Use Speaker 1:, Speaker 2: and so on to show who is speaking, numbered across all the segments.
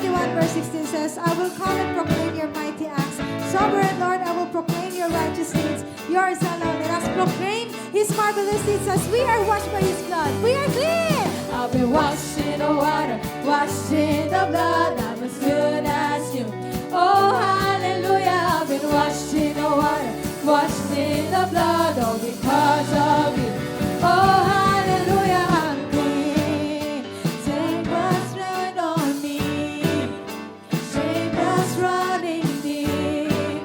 Speaker 1: 21 verse 16 says, I will call and proclaim your mighty acts. Sovereign Lord, I will proclaim your righteous deeds. Yours alone. Let us proclaim his marvelous deeds as we are washed by his blood. We are clean. I've been washed in the water, washed in the blood. I'm as good as you. Oh, hallelujah. I've been washed in the water, washed in the blood, all because of you. Oh, hallelujah. I'm clean. Take what's right on me. Shame that's running deep.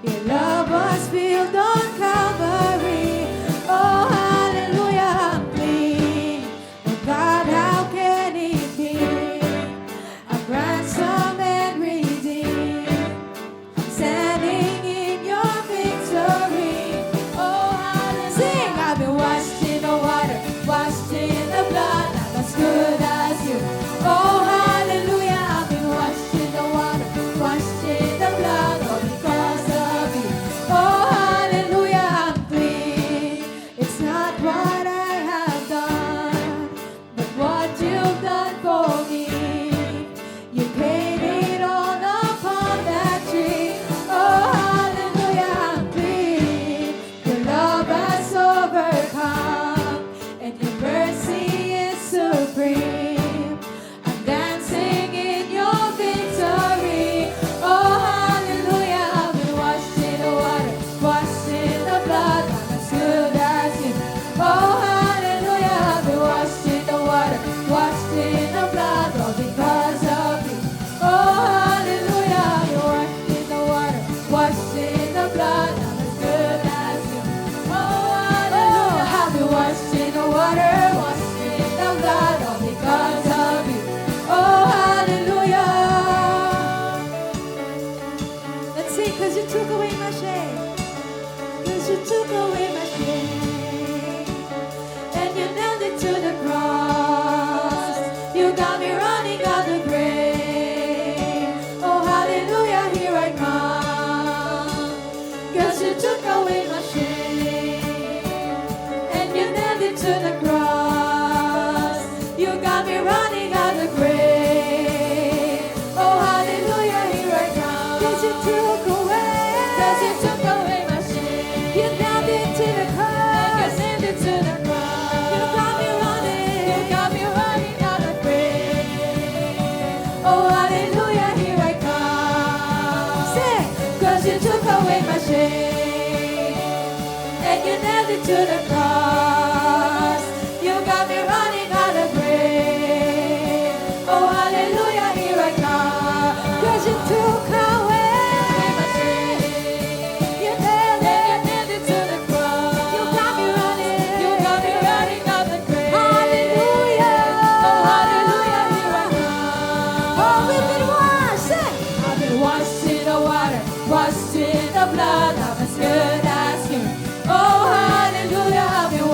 Speaker 1: Your love was filled on Calvary. Oh, hallelujah. I'm clean. Oh, God, how can it be? I'm ransomed and redeemed. I'm standing in your victory. Oh, hallelujah. Sing, I've been washed in the water, washed in the blood. I'm as good as you. Oh, hallelujah. I've been washed in the water, washed in the blood, all because of you. Oh, hallelujah. I'm clean. It's not what I have done, but what you've done for me. You paid it all upon that tree. Oh, hallelujah, I'm clean. Your love has overcome, and your mercy is supreme. I'm dancing in your victory. Oh, hallelujah, I've been washed in the water, washed in the blood. I'm as good as you. Oh, hallelujah, I've been washed in the water, washed in the blood, all because of you. Oh, hallelujah, I've been washed in the water, washed in the blood. I'm as good as you. Oh, hallelujah, I've been washed in the water, washed in the blood, all because of you. Oh, hallelujah. Let's sing, 'cause you took away my shame. 'Cause you took away my shame. And you nailed it to the cross. You got me running out the grave. Oh, hallelujah, here I come. 'Cause you took away my shame. And you nailed it to the cross. You got me running out the grave. Oh, hallelujah, here I come. 'Cause you took away. 'Cause you took away my shame. You nailed it to the cross. You nailed it to the cross. You got me running. You got me running out the grave. Oh, hallelujah, here I come. Say, 'cause you took away my shame. And you nailed it to the cross. You got me running out of grave. Oh, hallelujah, here I come. 'Cause you took away my shame. You nailed it to the cross. You got me running. You got me running out the grave. Hallelujah. Oh, hallelujah, here I come. Oh, we've been washed. Say, I've been washed in the water, washed in the blood. I'm as good as you. Oh, hallelujah, I've been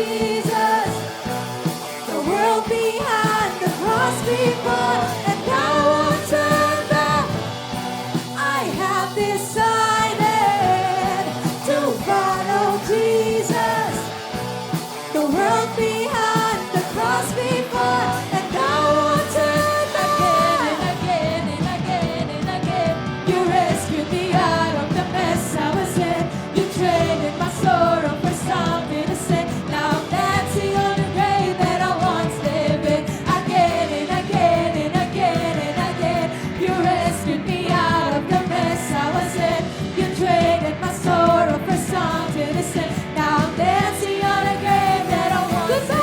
Speaker 1: Jesus. The world behind, the cross before, and I won't turn back. I have decided to follow Jesus. The world behind, the cross before, and I won't turn back. Again and again and again, you rescued me out of the mess I was in. You traded my sorrow for something to say. Now I'm dancing on the grave that I once lived in. Again and again and again and again, you rescued me out of the mess I was in. You traded my sorrow for something to say. Now I'm dancing on a grave that I once lived in.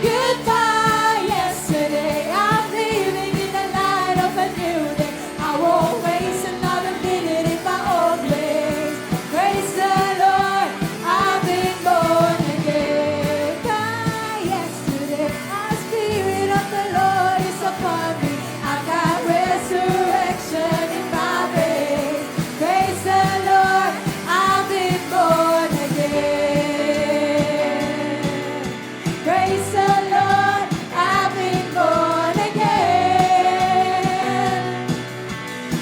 Speaker 1: Goodbye, yesterday. I'm living in the light of a new day. I won't waste another minute in my old ways. Praise the Lord, I've been born again. Goodbye, yesterday. The Spirit of the Lord is upon me. I got resurrection in my veins. Praise the Lord, I've been born again. Praise the Lord, I've been born again.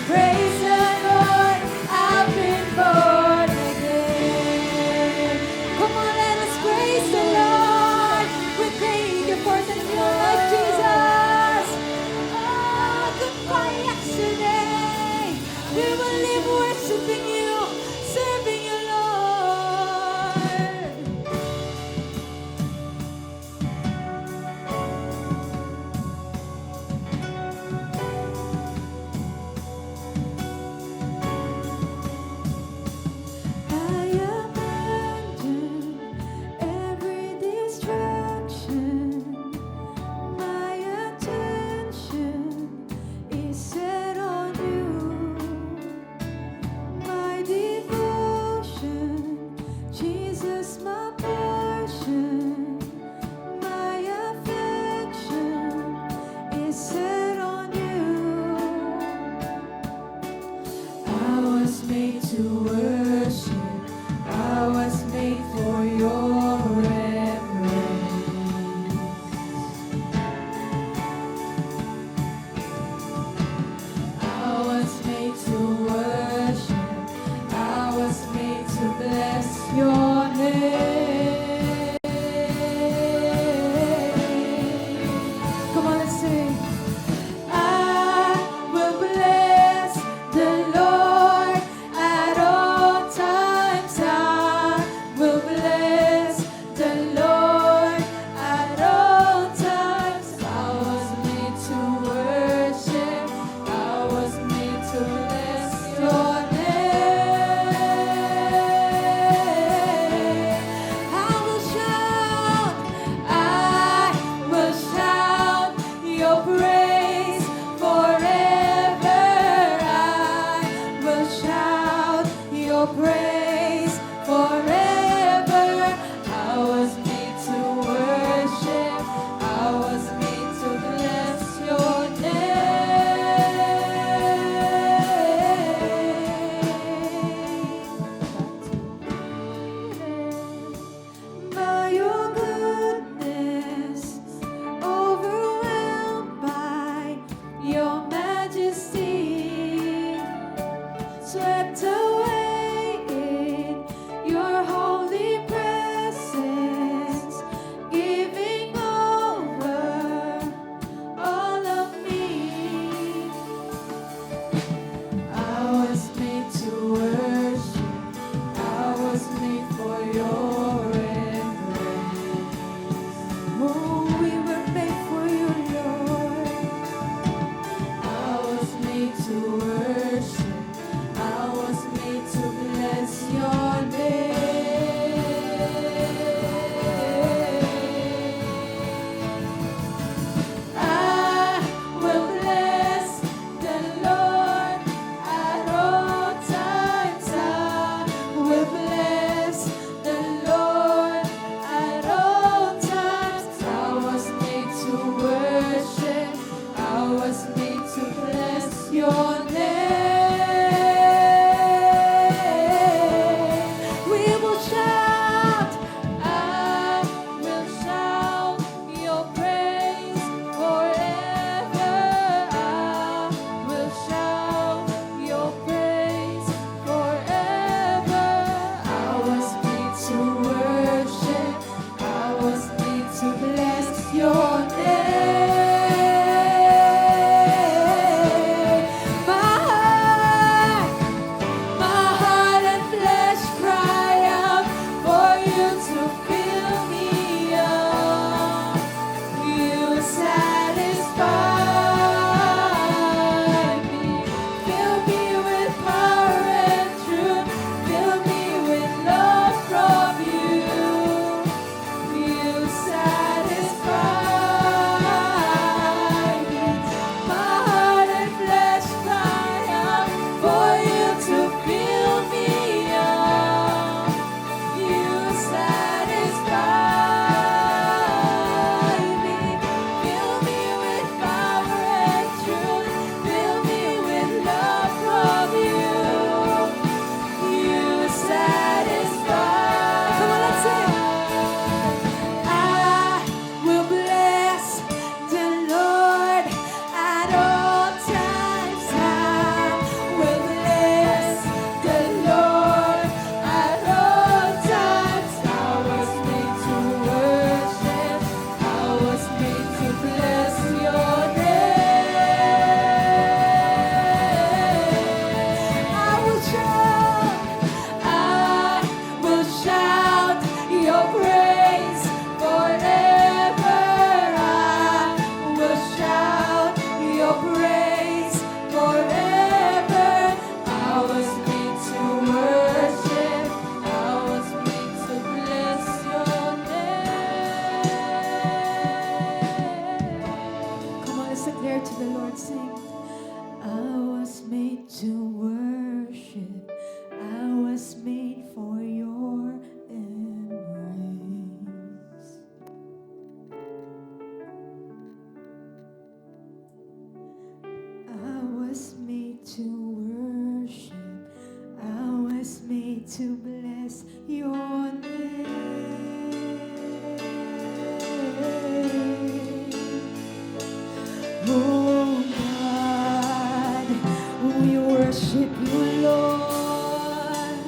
Speaker 1: Praise the Lord, I've been born again. Come on, let us praise the Lord. We thank you for the new life, Jesus. Oh, goodbye yesterday. We will live worshiping you, serving you, Lord. I abandon every distraction. My attention is set on you. My devotion, Jesus, my portion. My affection is set on you. I was made to worship. I was made for your embrace. I was made to worship. I was made to bless your name. Come on, let's sing. I will bless the Lord at all times. I will bless the Lord at all times. I was made to worship. I was made to bless your name. I will shout your praise forever. I will shout your praise forever. I was made to worship. I was made to bless your name. By your goodness, overwhelmed by your majesty, swept away was made to bless your name. Oh God, we worship you, Lord.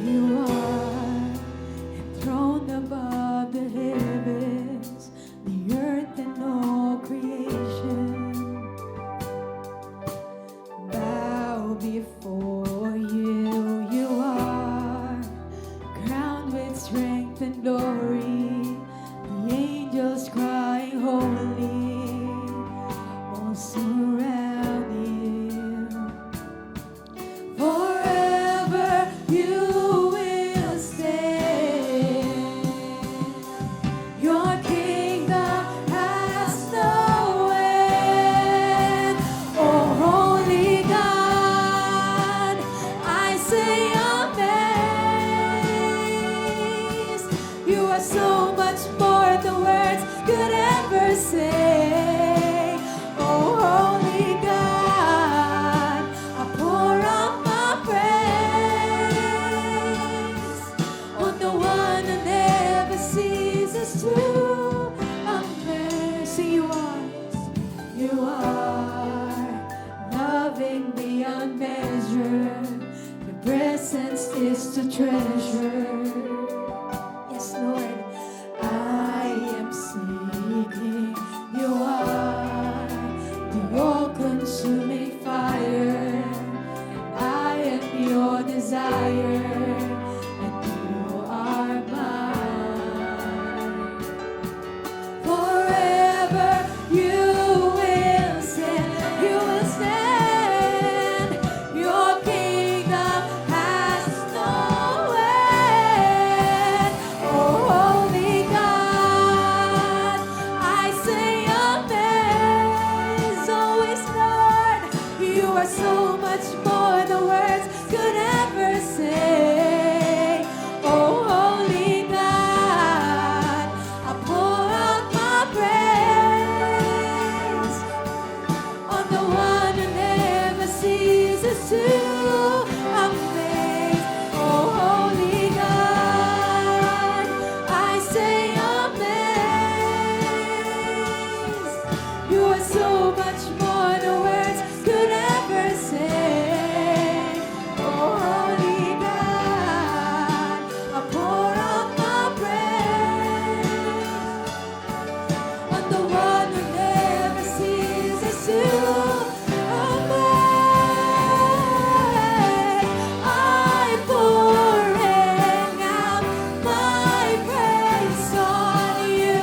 Speaker 1: You are enthroned above the heavens, the earth and all creation bow before you. You are crowned with strength and glory. The angels crying holy, all surround you. Forever you will stand. Your kingdom has no end. Oh, holy God, I say amazed. You are so much more than words could ever say. Oh, holy God, I pour out my praise on the one who never ceases to amaze. You are loving beyond measure. Your presence is to treasure. Yes, Lord, I am seeking. You are the all-consuming fire. I am your desire, and you are mine. Forever you will stand. You will stand. Your kingdom has no end. Oh, holy God, I say amazed. Always, Lord, you are so much more than words could ever say. Oh, holy God, I pour out my praise on the one who never ceases to amaze. Oh, holy God, I say amazed. You are so much more than words could ever say. Oh, holy God, I pour out my praise on the one who never ceases to amaze. I'm pouring out my praise on you.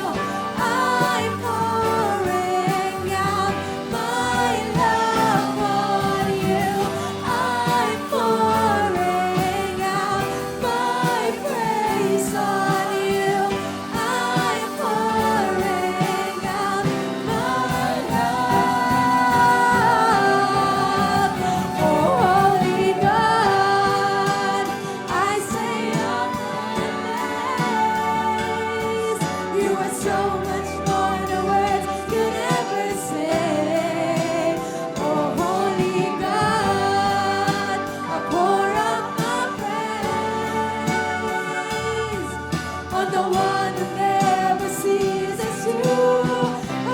Speaker 1: I'm pouring out my love on you. I'm pouring out my praise on you. I'm pouring out my love. Oh, holy God, I say amazed. You are so much more than words could ever say. Oh, holy God, I pour out my praise on the one who never ceases to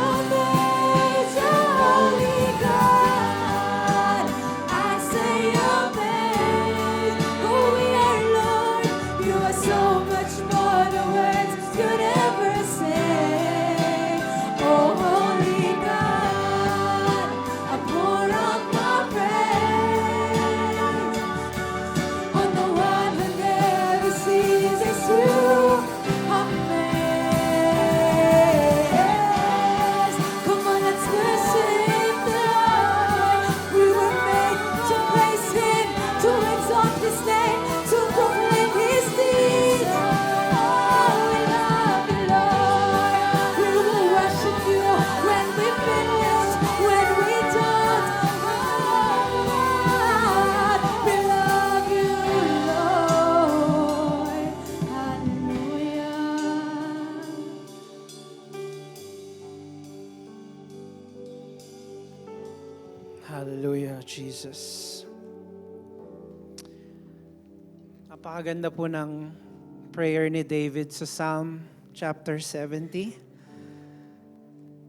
Speaker 1: amaze. Oh, holy God, I say amaze. Oh, we are, Lord, you are so much more than words could ever say. Oh, holy God, I pour out my praise on the one who never ceases to amaze. Come on, let's worship the Lord. We were made to praise Him, to exalt His name, to proclaim His deeds. Oh, we love you, Lord. We will worship you when we finish, when we don't. Oh, we love you, Lord. Hallelujah.
Speaker 2: Hallelujah, Jesus. Napakaganda po ng prayer ni David sa Psalm chapter 70.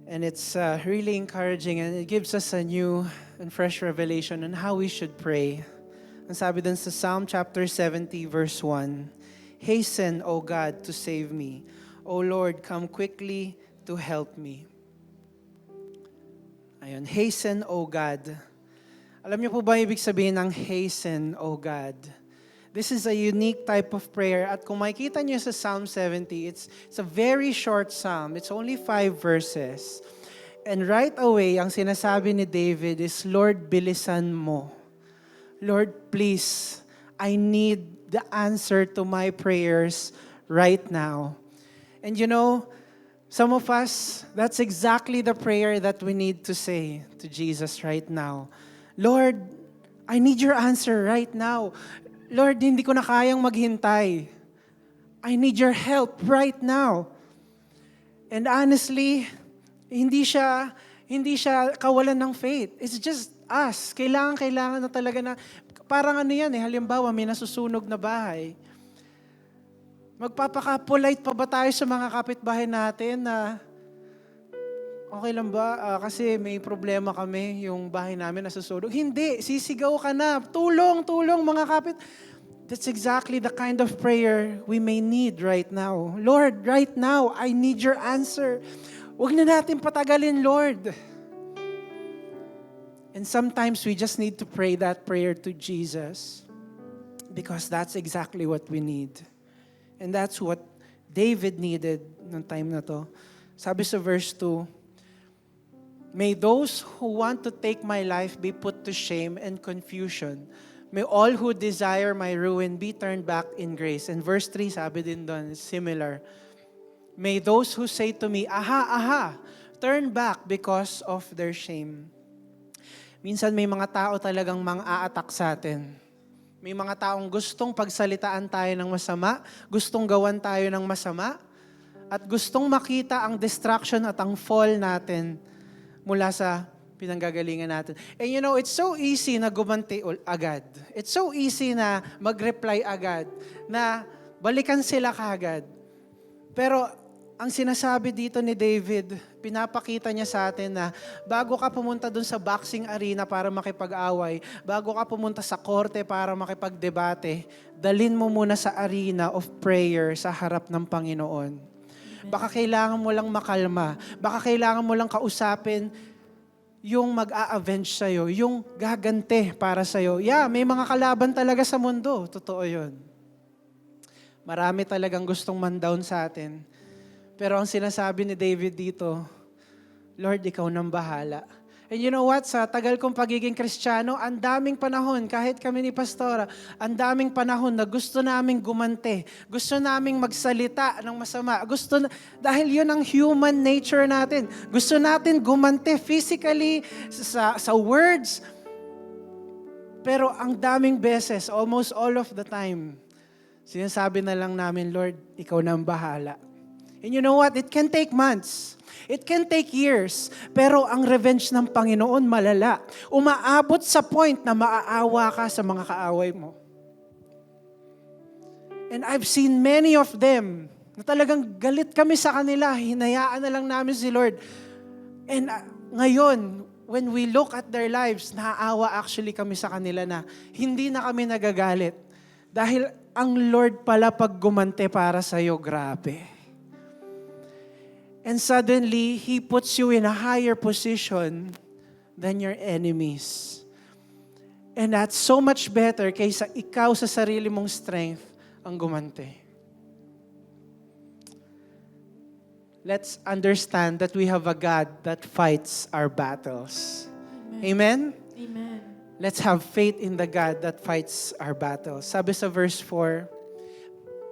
Speaker 2: And it's really encouraging and it gives us a new and fresh revelation on how we should pray. Ang sabi dun sa Psalm chapter 70 verse 1, Hasten, O God, to save me. O Lord, come quickly to help me. Ayun, hasten, O God. Alam niyo po ba ibig sabihin ng hasten, O God? This is a unique type of prayer. At kung makikita niyo sa Psalm 70, it's a very short psalm. It's only 5 verses. And right away, ang sinasabi ni David is, Lord, bilisan mo. Lord, please, I need the answer to my prayers right now. And you know, some of us, that's exactly the prayer that we need to say to Jesus right now. Lord, I need your answer right now. Lord, hindi ko na kayang maghintay. I need your help right now. And honestly, hindi siya kawalan ng faith. It's just us. Kailangan na talaga na, parang ano yan halimbawa may nasusunog na bahay. Magpapaka-polite pa ba tayo sa mga kapitbahay natin na, okay lang ba? Kasi may problema kami, yung bahay namin nasusunog. Hindi, sisigaw ka na. Tulong, mga kapit. That's exactly the kind of prayer we may need right now. Lord, right now, I need your answer. Huwag na natin patagalin, Lord. And sometimes we just need to pray that prayer to Jesus because that's exactly what we need. And that's what David needed ng time na to. Sabi sa verse 2, May those who want to take my life be put to shame and confusion. May all who desire my ruin be turned back in grace. And verse 3, sabi din doon, similar. May those who say to me, aha, turn back because of their shame. Minsan may mga tao talagang mang-a-attack sa atin. May mga taong gustong pagsalitaan tayo ng masama, gustong gawan tayo ng masama, at gustong makita ang destruction at ang fall natin mula sa pinanggagalingan natin. And you know, it's so easy na gumanti agad. It's so easy na mag-reply agad, na balikan sila kaagad. Pero ang sinasabi dito ni David, pinapakita niya sa atin na bago ka pumunta dun sa boxing arena para makipag-away, bago ka pumunta sa korte para makipag-debate, dalin mo muna sa arena of prayer sa harap ng Panginoon. Baka kailangan mo lang makalma. Baka kailangan mo lang kausapin yung mag-a-avenge sa'yo, yung gagante para sa'yo. Yeah, may mga kalaban talaga sa mundo. Totoo yun. Marami talagang gustong man-down sa atin. Pero ang sinasabi ni David dito, Lord, ikaw nang bahala. And you know what? Sa tagal kong pagiging Kristiyano, ang daming panahon, kahit kami ni Pastora, ang daming panahon na gusto naming gumante. Gusto naming magsalita ng masama. Dahil yun ang human nature natin. Gusto natin gumante physically, sa words. Pero ang daming beses, almost all of the time, sinasabi na lang namin, Lord, ikaw nang bahala. And you know what? It can take months. It can take years. Pero ang revenge ng Panginoon malala. Umaabot sa point na maaawa ka sa mga kaaway mo. And I've seen many of them na talagang galit kami sa kanila. Hinayaan na lang namin si Lord. And ngayon, when we look at their lives, naaawa actually kami sa kanila na hindi na kami nagagalit. Dahil ang Lord pala pag gumante para sa'yo, grabe. And suddenly, He puts you in a higher position than your enemies. And that's so much better kaysa ikaw sa sarili mong strength ang gumante. Let's understand that we have a God that fights our battles. Amen?
Speaker 1: Amen.
Speaker 2: Let's have faith in the God that fights our battles. Sabi sa verse 4,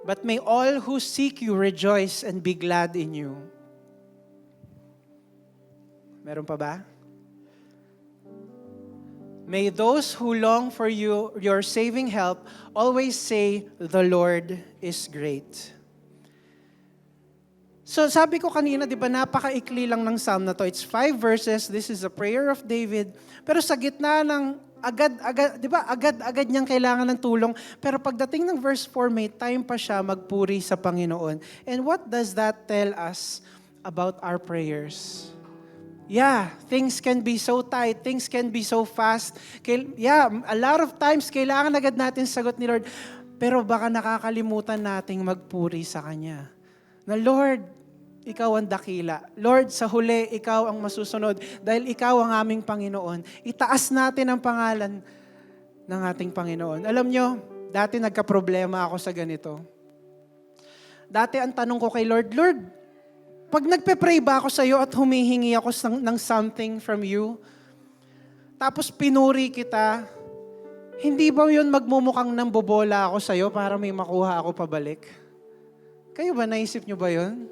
Speaker 2: But may all who seek you rejoice and be glad in you. Meron pa ba? May those who long for you, your saving help, always say, the Lord is great. So sabi ko kanina, di ba, napakaikli lang ng psalm na to. It's 5 verses. This is a prayer of David. Pero sa gitna ng Agad, di ba? Agad niyang kailangan ng tulong. Pero pagdating ng verse 4, may time pa siya magpuri sa Panginoon. And what does that tell us about our prayers? Yeah, things can be so tight, things can be so fast. A lot of times, kailangan agad natin sagot ni Lord. Pero baka nakakalimutan nating magpuri sa Kanya. Na Lord, Ikaw ang dakila. Lord, sa huli, Ikaw ang masusunod. Dahil Ikaw ang aming Panginoon. Itaas natin ang pangalan ng ating Panginoon. Alam nyo, dati nagka-problema ako sa ganito. Dati ang tanong ko kay Lord, Lord, pag nagpe-pray ba ako sa iyo at humihingi ako ng something from you, tapos pinuri kita, hindi ba yun magmumukhang nambobola ako sa iyo para may makuha ako pabalik? Kayo ba, naisip nyo ba yun?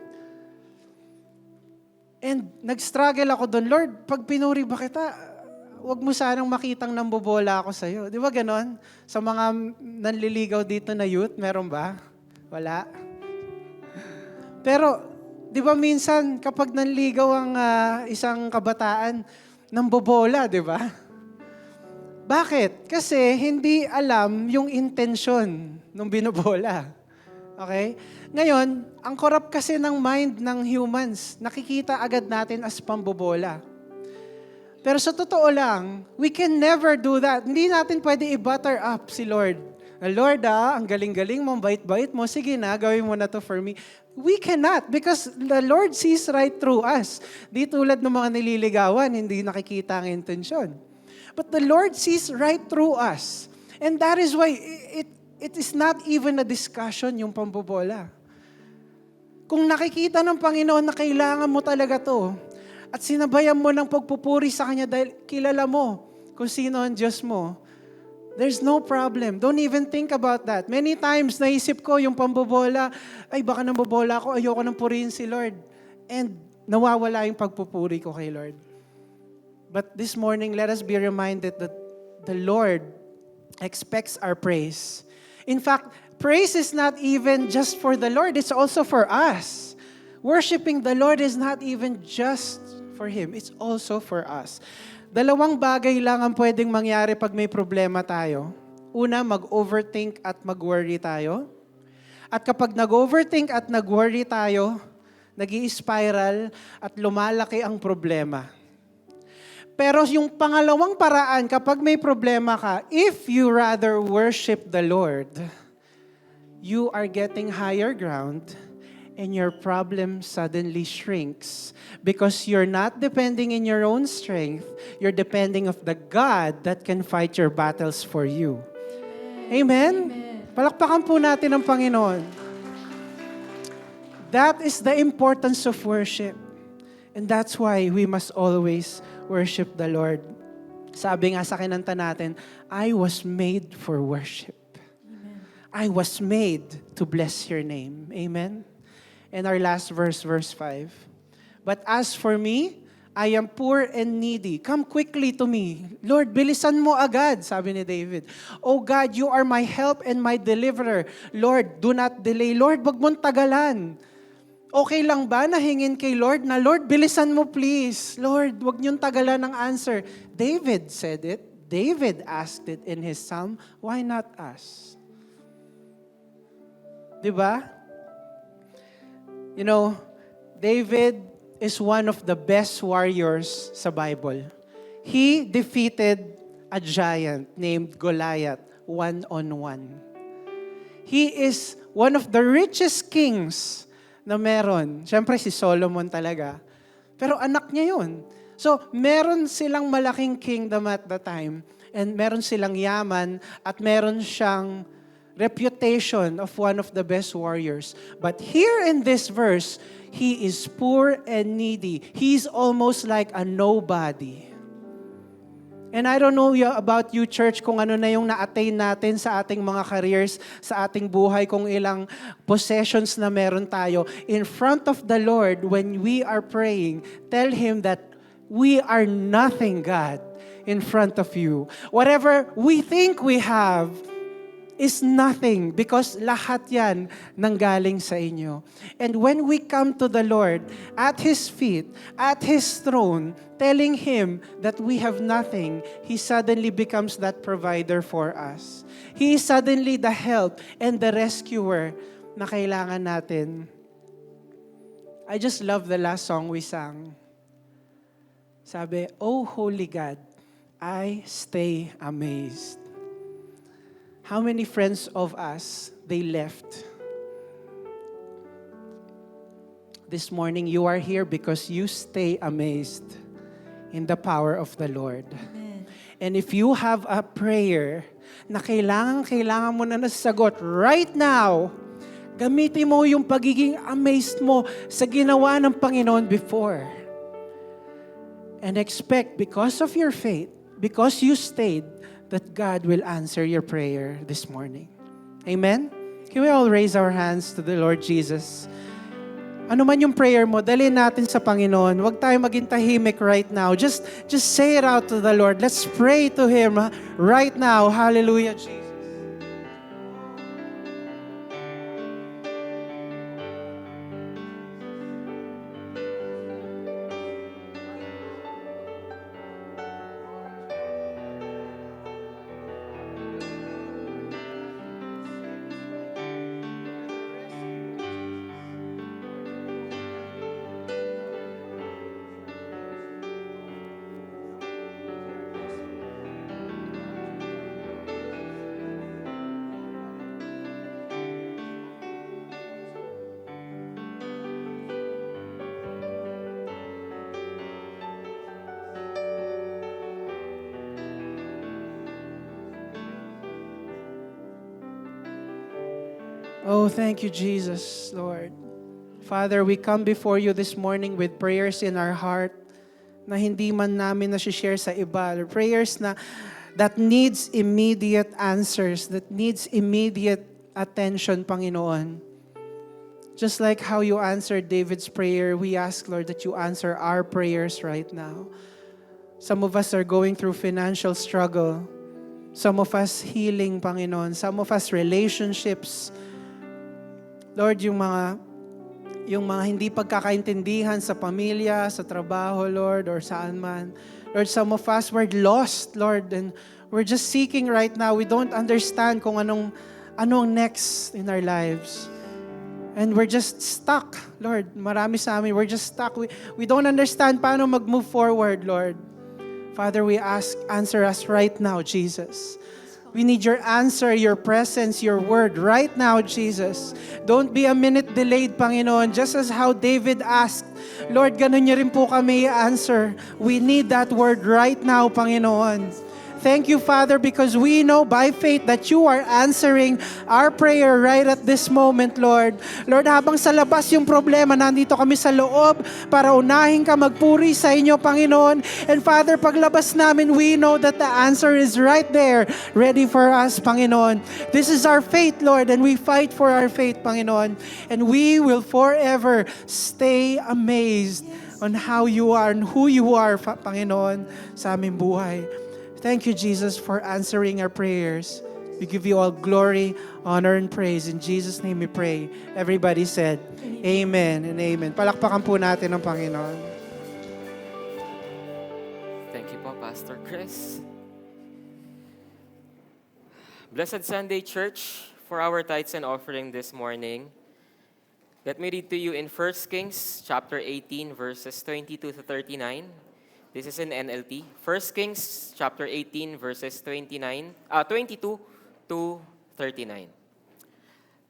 Speaker 2: And nag-struggle ako doon, Lord, pag pinuri ba kita, wag mo sanang makitang nambobola ako sa iyo. Di ba ganon? Sa mga nanliligaw dito na youth, meron ba? Wala. Pero, di ba minsan, kapag nanligaw ang isang kabataan, nambobola, di ba? Bakit? Kasi hindi alam yung intensyon ng binobola. Okay? Ngayon, ang corrupt kasi ng mind ng humans, nakikita agad natin as pambobola. Pero sa totoo lang, we can never do that. Hindi natin pwede i-butter up si Lord. Lord, ang galing-galing mo, bait-bait mo, sige na, gawin mo na to for me. We cannot because the Lord sees right through us. Di tulad ng mga nililigawan, hindi nakikita ang intensyon. But the Lord sees right through us. And that is why it is not even a discussion yung pambobola. Kung nakikita ng Panginoon na kailangan mo talaga to, at sinabayan mo ng pagpupuri sa Kanya dahil kilala mo kung sino ang Diyos mo, there's no problem. Don't even think about that. Many times, naisip ko yung pambobola, ay baka nambobola ako, ayoko nang purihin si Lord. And nawawala yung pagpupuri ko kay Lord. But this morning, let us be reminded that the Lord expects our praise. In fact, praise is not even just for the Lord, it's also for us. Worshiping the Lord is not even just for Him, it's also for us. Dalawang bagay lang ang pwedeng mangyari pag may problema tayo. Una, mag-overthink at mag-worry tayo. At kapag nag-overthink at nag-worry tayo, nag-i-spiral at lumalaki ang problema. Pero yung pangalawang paraan, kapag may problema ka, if you rather worship the Lord, you are getting higher ground and your problem suddenly shrinks because you're not depending in your own strength, you're depending of the God that can fight your battles for you. Amen? Palakpakan po natin ang Panginoon. That is the importance of worship. And that's why we must always worship the Lord. Sabi nga sa kinanta natin, I was made for worship. Amen. I was made to bless your name. Amen? And our last verse, verse 5. But as for me, I am poor and needy. Come quickly to me. Lord, bilisan mo agad, sabi ni David. Oh God, you are my help and my deliverer. Lord, do not delay. Lord, wag mong tagalan. Okay lang ba na hingin kay Lord na, Lord, bilisan mo please. Lord, wag niyong tagalan ng answer. David said it. David asked it in his psalm. Why not us? Diba? You know, David is one of the best warriors sa Bible. He defeated a giant named Goliath one-on-one. He is one of the richest kings na meron. Siyempre si Solomon talaga. Pero anak niya yun. So, meron silang malaking kingdom at the time. And meron silang yaman at meron siyang reputation of one of the best warriors. But here in this verse, he is poor and needy. He's almost like a nobody. And I don't know about you, church, kung ano na yung na-attain natin sa ating mga careers, sa ating buhay, kung ilang possessions na meron tayo. In front of the Lord, when we are praying, tell Him that we are nothing, God, in front of you. Whatever we think we have, is nothing because lahat yan nanggaling sa inyo. And when we come to the Lord at His feet, at His throne, telling Him that we have nothing, He suddenly becomes that provider for us. He is suddenly the help and the rescuer na kailangan natin. I just love the last song we sang. Sabi, "Oh Holy God, I stay amazed." How many friends of us, they left? This morning, you are here because you stay amazed in the power of the Lord.
Speaker 1: Amen.
Speaker 2: And if you have a prayer na kailangan mo na nasagot right now, gamitin mo yung pagiging amazed mo sa ginawa ng Panginoon before. And expect, because of your faith, because you stayed, that God will answer your prayer this morning. Amen? Can we all raise our hands to the Lord Jesus? Ano man yung prayer mo, dalhin natin sa Panginoon. Huwag tayo maging tahimik right now. Just say it out to the Lord. Let's pray to Him right now. Hallelujah, Jesus. Oh, thank you, Jesus, Lord. Father, we come before you this morning with prayers in our heart na hindi man namin na-share sa iba. Prayers that needs immediate answers, that needs immediate attention, Panginoon. Just like how you answered David's prayer, we ask, Lord, that you answer our prayers right now. Some of us are going through financial struggle. Some of us healing, Panginoon. Some of us relationships. Lord, yung mga hindi pagkakaintindihan sa pamilya, sa trabaho, Lord, or saan man. Lord, some of us were lost, Lord, and we're just seeking right now. We don't understand kung anong next in our lives. And we're just stuck, Lord. Marami sa amin, we're just stuck. We don't understand paano mag-move forward, Lord. Father, we ask, answer us right now, Jesus. We need your answer, your presence, your word right now, Jesus. Don't be a minute delayed, Panginoon. Just as how David asked, Lord, ganun niyo rin po kami i-answer. We need that word right now, Panginoon. Thank you, Father, because we know by faith that you are answering our prayer right at this moment, Lord. Lord, habang sa labas yung problema, nandito kami sa loob para unahin ka magpuri sa inyo, Panginoon. And Father, paglabas namin, we know that the answer is right there, ready for us, Panginoon. This is our faith, Lord, and we fight for our faith, Panginoon. And we will forever stay amazed on how you are and who you are, Panginoon, sa aming buhay. Thank you, Jesus, for answering our prayers. We give you all glory, honor, and praise. In Jesus' name we pray. Everybody said, Amen and Amen. Palakpakan po natin ang Panginoon.
Speaker 3: Thank you po, Pastor Chris. Blessed Sunday, Church, for our tithes and offering this morning. Let me read to you in 1 Kings chapter 18, verses 22 to 39. This is in NLT. 1 Kings chapter 18, verses 22 to 39.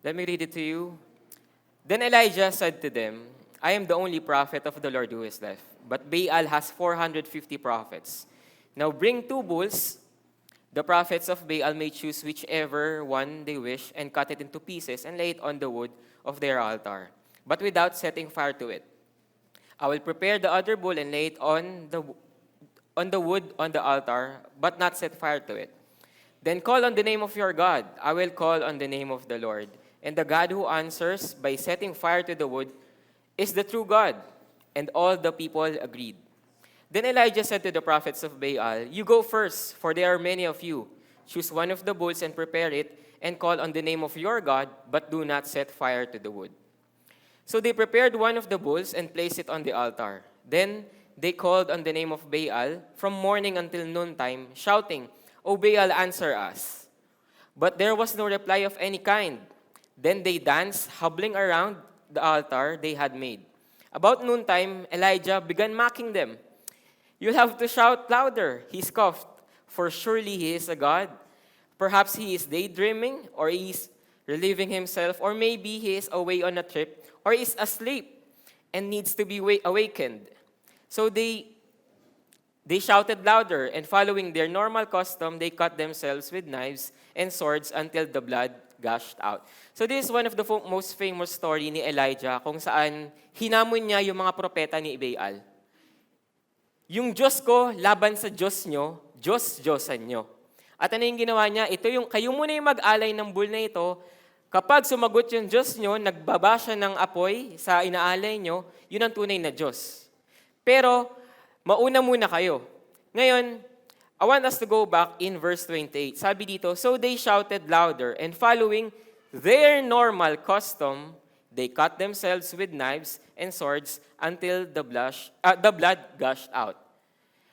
Speaker 3: Let me read it to you. Then Elijah said to them, I am the only prophet of the Lord who is left, but Baal has 450 prophets. Now bring 2 bulls. The prophets of Baal may choose whichever one they wish and cut it into pieces and lay it on the wood of their altar, but without setting fire to it. I will prepare the other bull and lay it on the wood on the altar, but not set fire to it. Then call on the name of your God. I will call on the name of the Lord. And the God who answers by setting fire to the wood is the true God. And all the people agreed. Then Elijah said to the prophets of Baal, You go first, for there are many of you. Choose one of the bulls and prepare it, and call on the name of your God, but do not set fire to the wood." So they prepared one of the bulls and placed it on the altar. Then they called on the name of Baal from morning until noontime, shouting, "O Baal, answer us." But there was no reply of any kind. Then they danced, hobbling around the altar they had made. About noontime, Elijah began mocking them. "You'll have to shout louder," he scoffed, "for surely he is a god. Perhaps he is daydreaming, or he is relieving himself, or maybe he is away on a trip, or is asleep and needs to be awakened." So they shouted louder, and following their normal custom, they cut themselves with knives and swords until the blood gushed out. So this is one of the most famous story ni Elijah kung saan hinamon niya yung mga propeta ni Baal. Yung Diyos ko laban sa Diyos nyo, Diyos-Diyosan nyo. At ano yung ginawa niya? Ito yung, kayo muna yung mag-alay ng bull na ito. Kapag sumagot yung Diyos nyo, nagbaba siya ng apoy sa inaalay nyo, yun ang tunay na Diyos. Pero, mauna muna kayo. Ngayon, I want us to go back in verse 28. Sabi dito, "So they shouted louder, and following their normal custom, they cut themselves with knives and swords until the blood gushed out."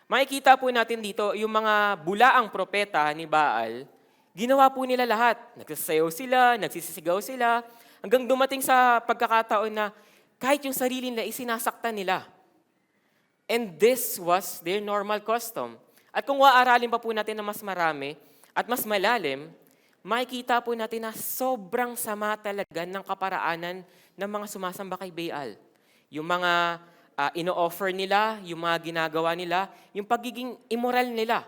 Speaker 3: Makikita po natin dito, yung mga bulaang propeta ni Baal, ginawa po nila lahat. Nagsasayaw sila, nagsisisigaw sila, hanggang dumating sa pagkakataon na kahit yung sarili nila isinasaktan nila. And this was their normal custom. At kung aaralin pa po natin na mas marami at mas malalim, makikita po natin na sobrang sama talaga ng kaparaanan ng mga sumasamba kay Baal. Yung mga ino-offer nila, yung mga ginagawa nila, yung pagiging immoral nila.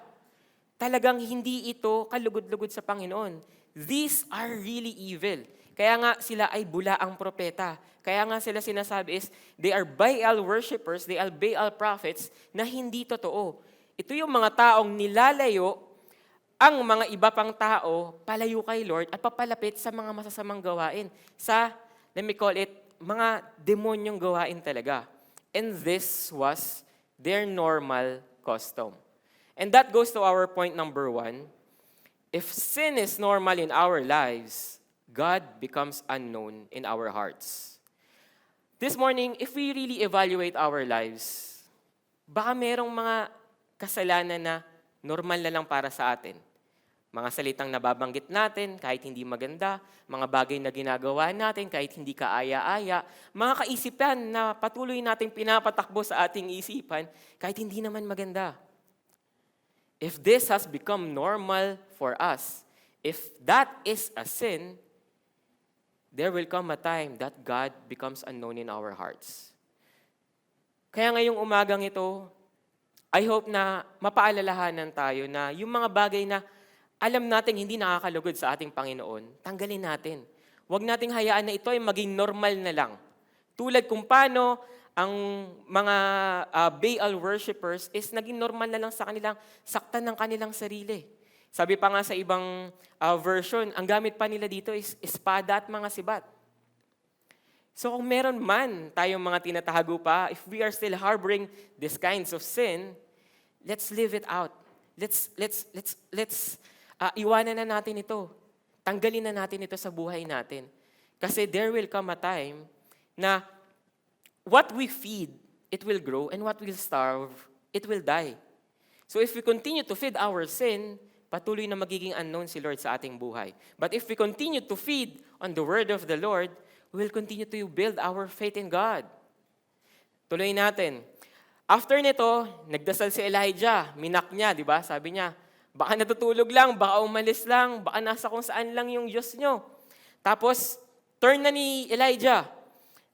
Speaker 3: Talagang hindi ito kalugod-lugod sa Panginoon. These are really evil. Kaya nga sila ay bulaang propeta. Kaya nga sila sinasabi is, they are Baal worshippers, they are Baal prophets, na hindi totoo. Ito yung mga taong nilalayo ang mga iba pang tao palayo kay Lord at papalapit sa mga masasamang gawain. Sa, let me call it, mga demonyong gawain talaga. And this was their normal custom. And that goes to our point number 1. If sin is normal in our lives, God becomes unknown in our hearts. This morning, if we really evaluate our lives, baka merong mga kasalanan na normal na lang para sa atin. Mga salitang nababanggit natin kahit hindi maganda, mga bagay na ginagawa natin kahit hindi kaaya-aya, mga kaisipan na patuloy nating pinapatakbo sa ating isipan kahit hindi naman maganda. If this has become normal for us, if that is a sin, there will come a time that God becomes unknown in our hearts. Kaya ngayong umagang ito, I hope na mapaalalahanan tayo na yung mga bagay na alam natin hindi nakakalugod sa ating Panginoon, tanggalin natin. Huwag nating hayaan na ito ay maging normal na lang. Tulad kung paano ang mga Baal worshippers is naging normal na lang sa kanilang saktan ng kanilang sarili. Sabi pa nga sa ibang version, ang gamit pa nila dito is espada at mga sibat. So kung meron man tayong mga tinatago pa, if we are still harboring these kinds of sin, let's live it out. Let's iwanan na natin ito. Tanggalin na natin ito sa buhay natin. Kasi there will come a time na what we feed, it will grow, and what we starve, it will die. So if we continue to feed our sin, patuloy na magiging unknown si Lord sa ating buhay. But if we continue to feed on the word of the Lord, we will continue to build our faith in God. Tuloy natin. After nito, nagdasal si Elijah. Minak niya, di ba? Sabi niya, baka natutulog lang, baka umalis lang, baka nasa kung saan lang yung Diyos nyo. Tapos, turn na ni Elijah.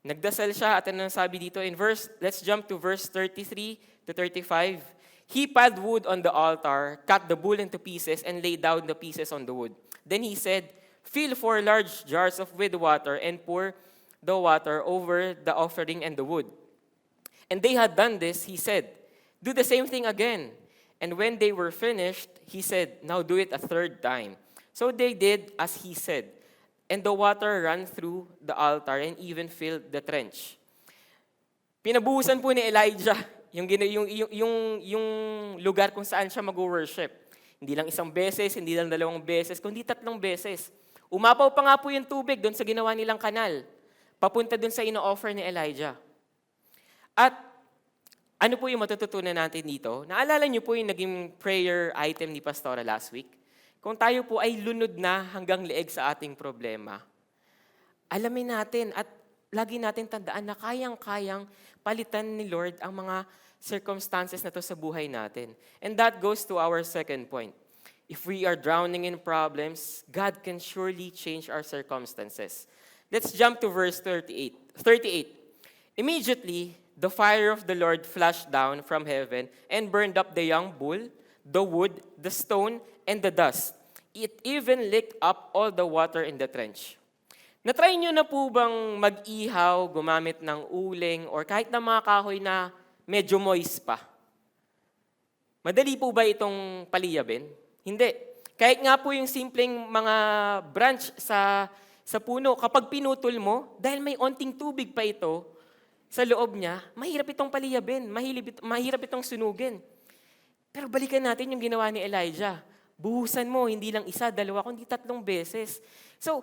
Speaker 3: Nagdasal siya at ano sabi dito in let's jump to verse 33 to 35. He piled wood on the altar, cut the bull into pieces, and laid down the pieces on the wood. Then he said, "Fill 4 large jars with water and pour the water over the offering and the wood." And they had done this, he said, "Do the same thing again." And when they were finished, he said, "Now do it a 3rd time." So they did as he said. And the water ran through the altar and even filled the trench. Pinabuhusan po ni Elijah yung lugar kung saan siya mag-worship. Hindi lang isang beses, hindi lang 2 beses, kundi 3 beses. Umapaw pa nga po yung tubig doon sa ginawa nilang kanal, papunta doon sa ino-offer ni Elijah. At ano po yung matututunan natin dito? Naalala niyo po yung naging prayer item ni Pastora last week? Kung tayo po ay lunod na hanggang leeg sa ating problema, alamin natin at lagi natin tandaan na kayang-kayang palitan ni Lord ang mga circumstances na to sa buhay natin. And that goes to our second point. If we are drowning in problems, God can surely change our circumstances. Let's jump to verse 38. Immediately, the fire of the Lord flashed down from heaven and burned up the young bull, the wood, the stone, and the dust. It even licked up all the water in the trench. Natry nyo na po bang mag-ihaw, gumamit ng uling, or kahit na mga kahoy na medyo moist pa? Madali po ba itong paliyabin? Hindi. Kahit nga po yung simpleng mga branch sa puno, kapag pinutol mo, dahil may onting tubig pa ito sa loob niya, mahirap itong paliyabin, mahirap itong sunugin. Pero balikan natin yung ginawa ni Elijah. Buhusan mo, hindi lang isa, dalawa, kundi 3 beses. So,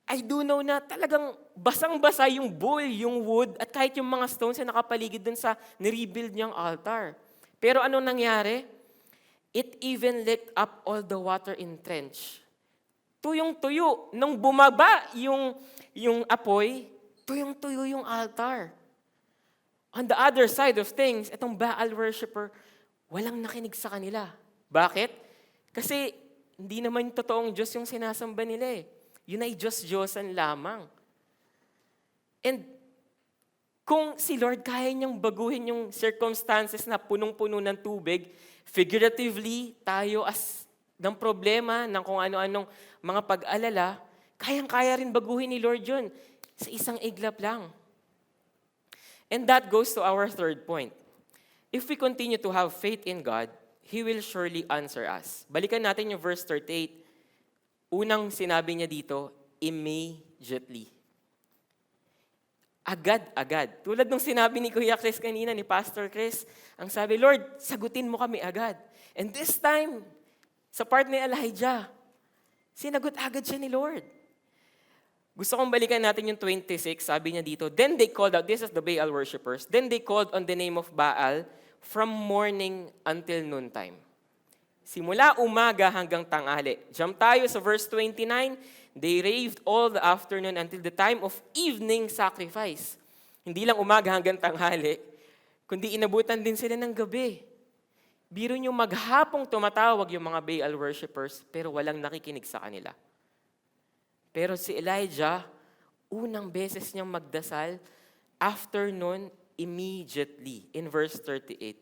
Speaker 3: I do know na talagang basang-basa yung bull, yung wood, at kahit yung mga stones na nakapaligid dun sa nirebuild niyang altar. Pero anong nangyari? It even licked up all the water in trench. Tuyong-tuyo. Nung bumaba yung apoy, tuyong-tuyo yung altar. On the other side of things, itong Baal worshiper, walang nakinig sa kanila. Bakit? Kasi hindi naman totoong Diyos yung sinasamba nila eh. Yun ay Diyos-Diyosan lamang. And kung si Lord kaya niyang baguhin yung circumstances na punong-puno ng tubig, figuratively, tayo as ng problema, ng kung ano-anong mga pag-alala, kayang-kaya rin baguhin ni Lord yun sa isang iglap lang. And that goes to our third point. If we continue to have faith in God, He will surely answer us. Balikan natin yung verse 38. Unang sinabi niya dito, immediately. Agad-agad. Tulad nung sinabi ni Kuya Chris kanina, ni Pastor Chris, ang sabi, Lord, sagutin mo kami agad. And this time, sa part ni Elijah, sinagot agad siya ni Lord. Gusto kong balikan natin yung 26, sabi niya dito, then they called out, this is the Baal worshippers, then they called on the name of Baal from morning until noontime. Simula umaga hanggang tanghali. Jump tayo sa verse 29. They raved all the afternoon until the time of evening sacrifice. Hindi lang umaga hanggang tanghali, kundi inabutan din sila ng gabi. Biro nyo maghapong tumatawag yung mga Baal worshippers, pero walang nakikinig sa kanila. Pero si Elijah, unang beses niyang magdasal, afternoon, immediately, in verse 38.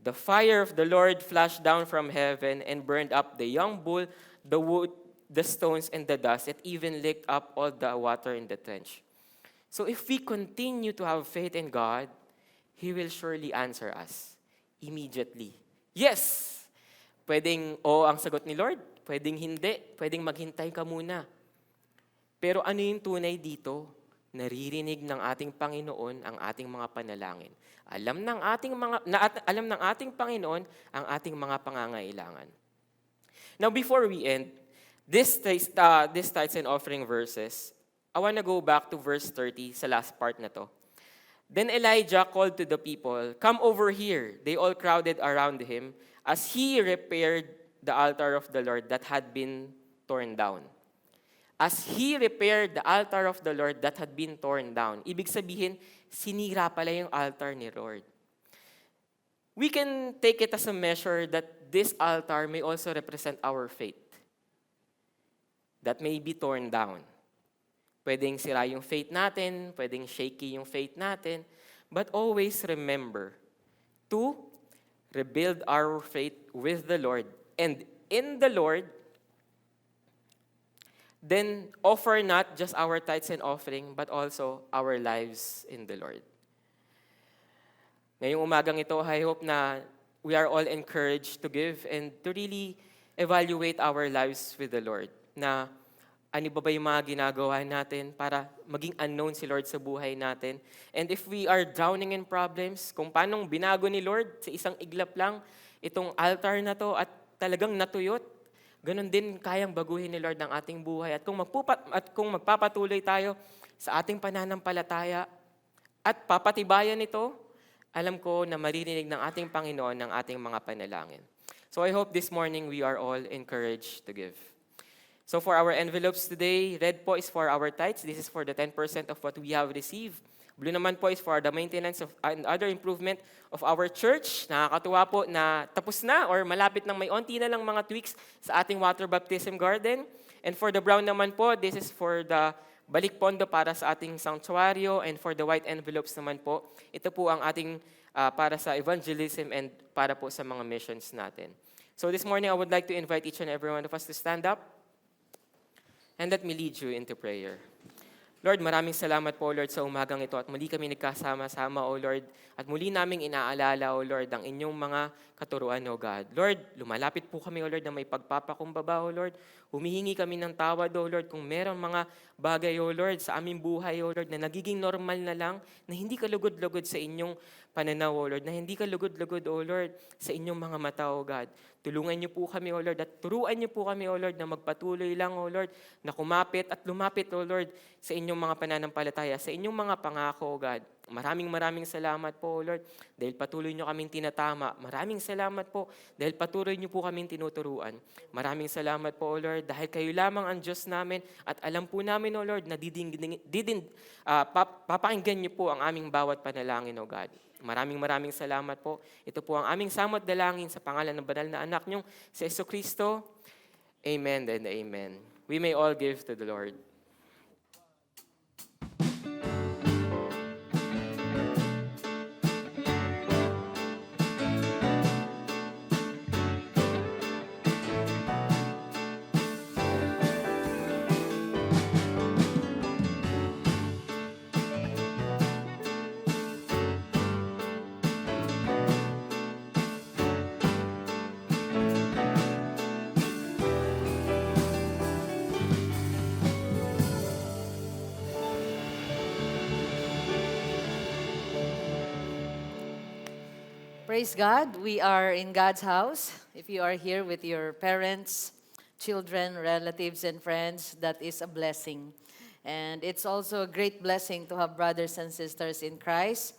Speaker 3: The fire of the Lord flashed down from heaven and burned up the young bull, the wood, the stones, and the dust. It even licked up all the water in the trench. So if we continue to have faith in God, He will surely answer us immediately. Yes! Pwedeng oo ang sagot ni Lord, pwedeng hindi, pwedeng maghintay ka muna. Pero ano yung tunay dito? Naririnig ng ating Panginoon ang ating mga panalangin. Alam ng ating Panginoon ang ating mga pangangailangan. Now, before we end, this tithes and offering verses, I want to go back to verse 30 sa last part na to. Then Elijah called to the people, "Come over here." They all crowded around him as he repaired the altar of the Lord that had been torn down. As he repaired the altar of the Lord that had been torn down. Ibig sabihin, sinira pala yung altar ni Lord. We can take it as a measure that this altar may also represent our faith. That may be torn down. Pwedeng sira yung faith natin, pwedeng shaky yung faith natin, but always remember to rebuild our faith with the Lord and in the Lord. Then offer not just our tithes and offering, but also our lives in the Lord. Ngayong umagang ito, I hope na we are all encouraged to give and to really evaluate our lives with the Lord. Na ano ba yung mga ginagawa natin para maging unknown si Lord sa buhay natin. And if we are drowning in problems, kung paanong binago ni Lord sa isang iglap lang, itong altar na to at talagang natuyot, ganun din kayang baguhin ni Lord ang ating buhay. At kung magpapatuloy tayo sa ating pananampalataya at papatibayan ito, alam ko na maririnig ng ating Panginoon ng ating mga panalangin. So I hope this morning we are all encouraged to give. So for our envelopes today, red po is for our tithes. This is for the 10% of what we have received. Blue naman po is for the maintenance of and other improvement of our church. Nakakatuwa po na tapos na or malapit nang may onti na lang mga tweaks sa ating water baptism garden. And for the brown naman po, this is for the balik pondo para sa ating sanctuaryo. And for the white envelopes naman po, ito po ang ating para sa evangelism and para po sa mga missions natin. So this morning, I would like to invite each and every one of us to stand up and let me lead you into prayer. Lord, maraming salamat po, Lord, sa umagang ito at muli kami nagkasama-sama, O Lord, at muli naming inaalala, O Lord, ang inyong mga katuruan, O God. Lord, lumalapit po kami, O Lord, na may pagpapakumbaba, O Lord. Humihingi kami ng tawad, O Lord, kung meron mga bagay, O Lord, sa aming buhay, O Lord, na nagiging normal na lang, na hindi ka lugod-lugod sa inyong pananaw, O Lord, na hindi ka lugod-lugod, O Lord, sa inyong mga mata, O God. Tulungan niyo po kami, O Lord, at turuan niyo po kami, O Lord, na magpatuloy lang, O Lord, na kumapit at lumapit, O Lord, sa inyong mga pananampalataya, sa inyong mga pangako, O God. Maraming salamat po, O Lord, dahil patuloy niyo kaming tinatama. Maraming salamat po, dahil patuloy niyo po kaming tinuturuan. Maraming salamat po, O Lord, dahil kayo lamang ang Diyos namin at alam po namin, O Lord, na papakinggan niyo po ang aming bawat panalangin, O God. Maraming salamat po. Ito po ang aming samot dalangin sa pangalan ng banal na anak niyong si Jesucristo. Amen and amen. We may all give to the Lord.
Speaker 4: Praise God. We are in God's house. If you are here with your parents, children, relatives, and friends, that is a blessing. And it's also a great blessing to have brothers and sisters in Christ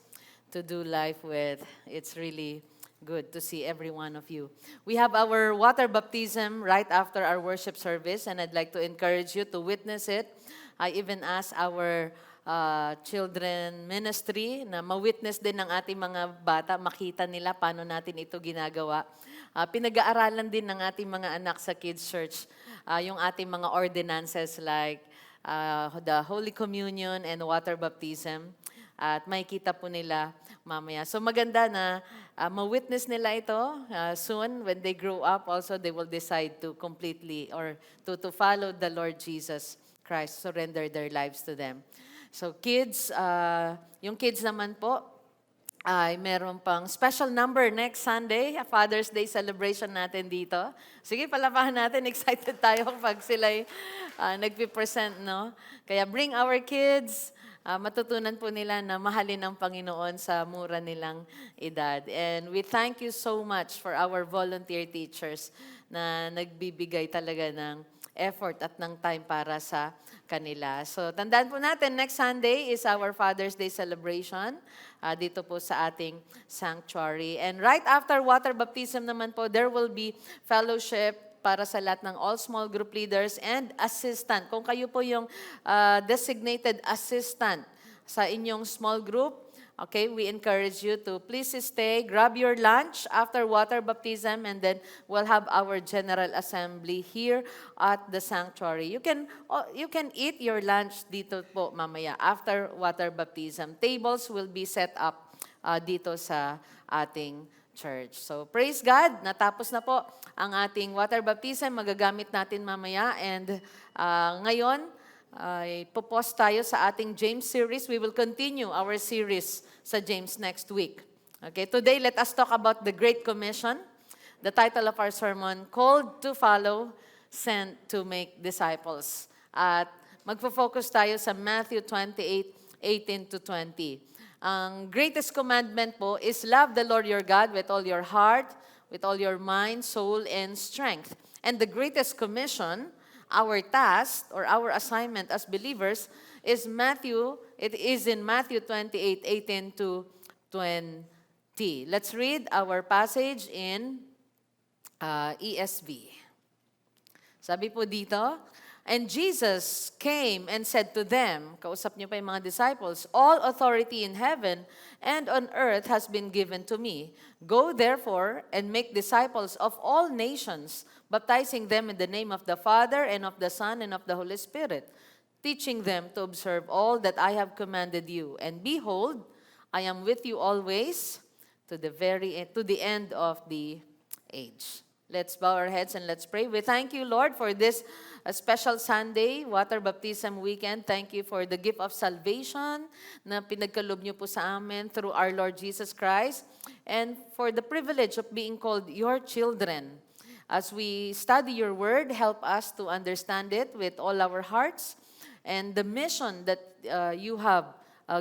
Speaker 4: to do life with. It's really good to see every one of you. We have our water baptism right after our worship service, and I'd like to encourage you to witness it. I even asked our children ministry na ma-witness din ng ating mga bata, makita nila paano natin ito ginagawa. Pinag-aaralan din ng ating mga anak sa Kids Church yung ating mga ordinances like the Holy Communion and water baptism. At makikita po nila mamaya. So maganda na ma-witness nila ito soon. When they grow up, also they will decide to completely or to follow the Lord Jesus Christ, surrender their lives to them. So kids, yung kids naman po, ay meron pang special number next Sunday, Father's Day celebration natin dito. Sige, palapahan natin. Excited tayo pag sila'y nagpipresent, no? Kaya bring our kids. Matutunan po nila na mahalin ang Panginoon sa mura nilang edad. And we thank you so much for our volunteer teachers na nagbibigay talaga ng effort at ng time para sa kanila. So, tandaan po natin, next Sunday is our Father's Day celebration dito po sa ating sanctuary. And right after water baptism naman po, there will be fellowship para sa lahat ng all small group leaders and assistant. Kung kayo po yung designated assistant sa inyong small group, okay, we encourage you to please stay, grab your lunch after water baptism, and then we'll have our general assembly here at the sanctuary. You can eat your lunch dito po mamaya after water baptism. Tables will be set up dito sa ating church. So praise God, natapos na po ang ating water baptism. Magagamit natin mamaya, and ngayon, ipopost tayo sa ating James series. We will continue our series sa James next week. Okay, today let us talk about the Great Commission. The title of our sermon, Called to Follow, Sent to Make Disciples. At magfo-focus tayo sa Matthew 28:18 to 20. Ang greatest commandment po is love the Lord your God with all your heart, with all your mind, soul, and strength. And the greatest commission, our task or our assignment as believers is it is in Matthew 28:18 to 20. Let's read our passage in ESV. Sabi po dito, and Jesus came and said to them, kausap niyo pa yung mga disciples, all authority in heaven and on earth has been given to me. Go therefore and make disciples of all nations, baptizing them in the name of the Father and of the Son and of the Holy Spirit, teaching them to observe all that I have commanded you. And behold, I am with you always to the end of the age. Let's bow our heads and let's pray. We thank you, Lord, for this special Sunday, Water Baptism Weekend. Thank you for the gift of salvation na pinagkaloob niyo po sa amin through our Lord Jesus Christ, and for the privilege of being called your children. As we study your word, help us to understand it with all our hearts, and the mission that you have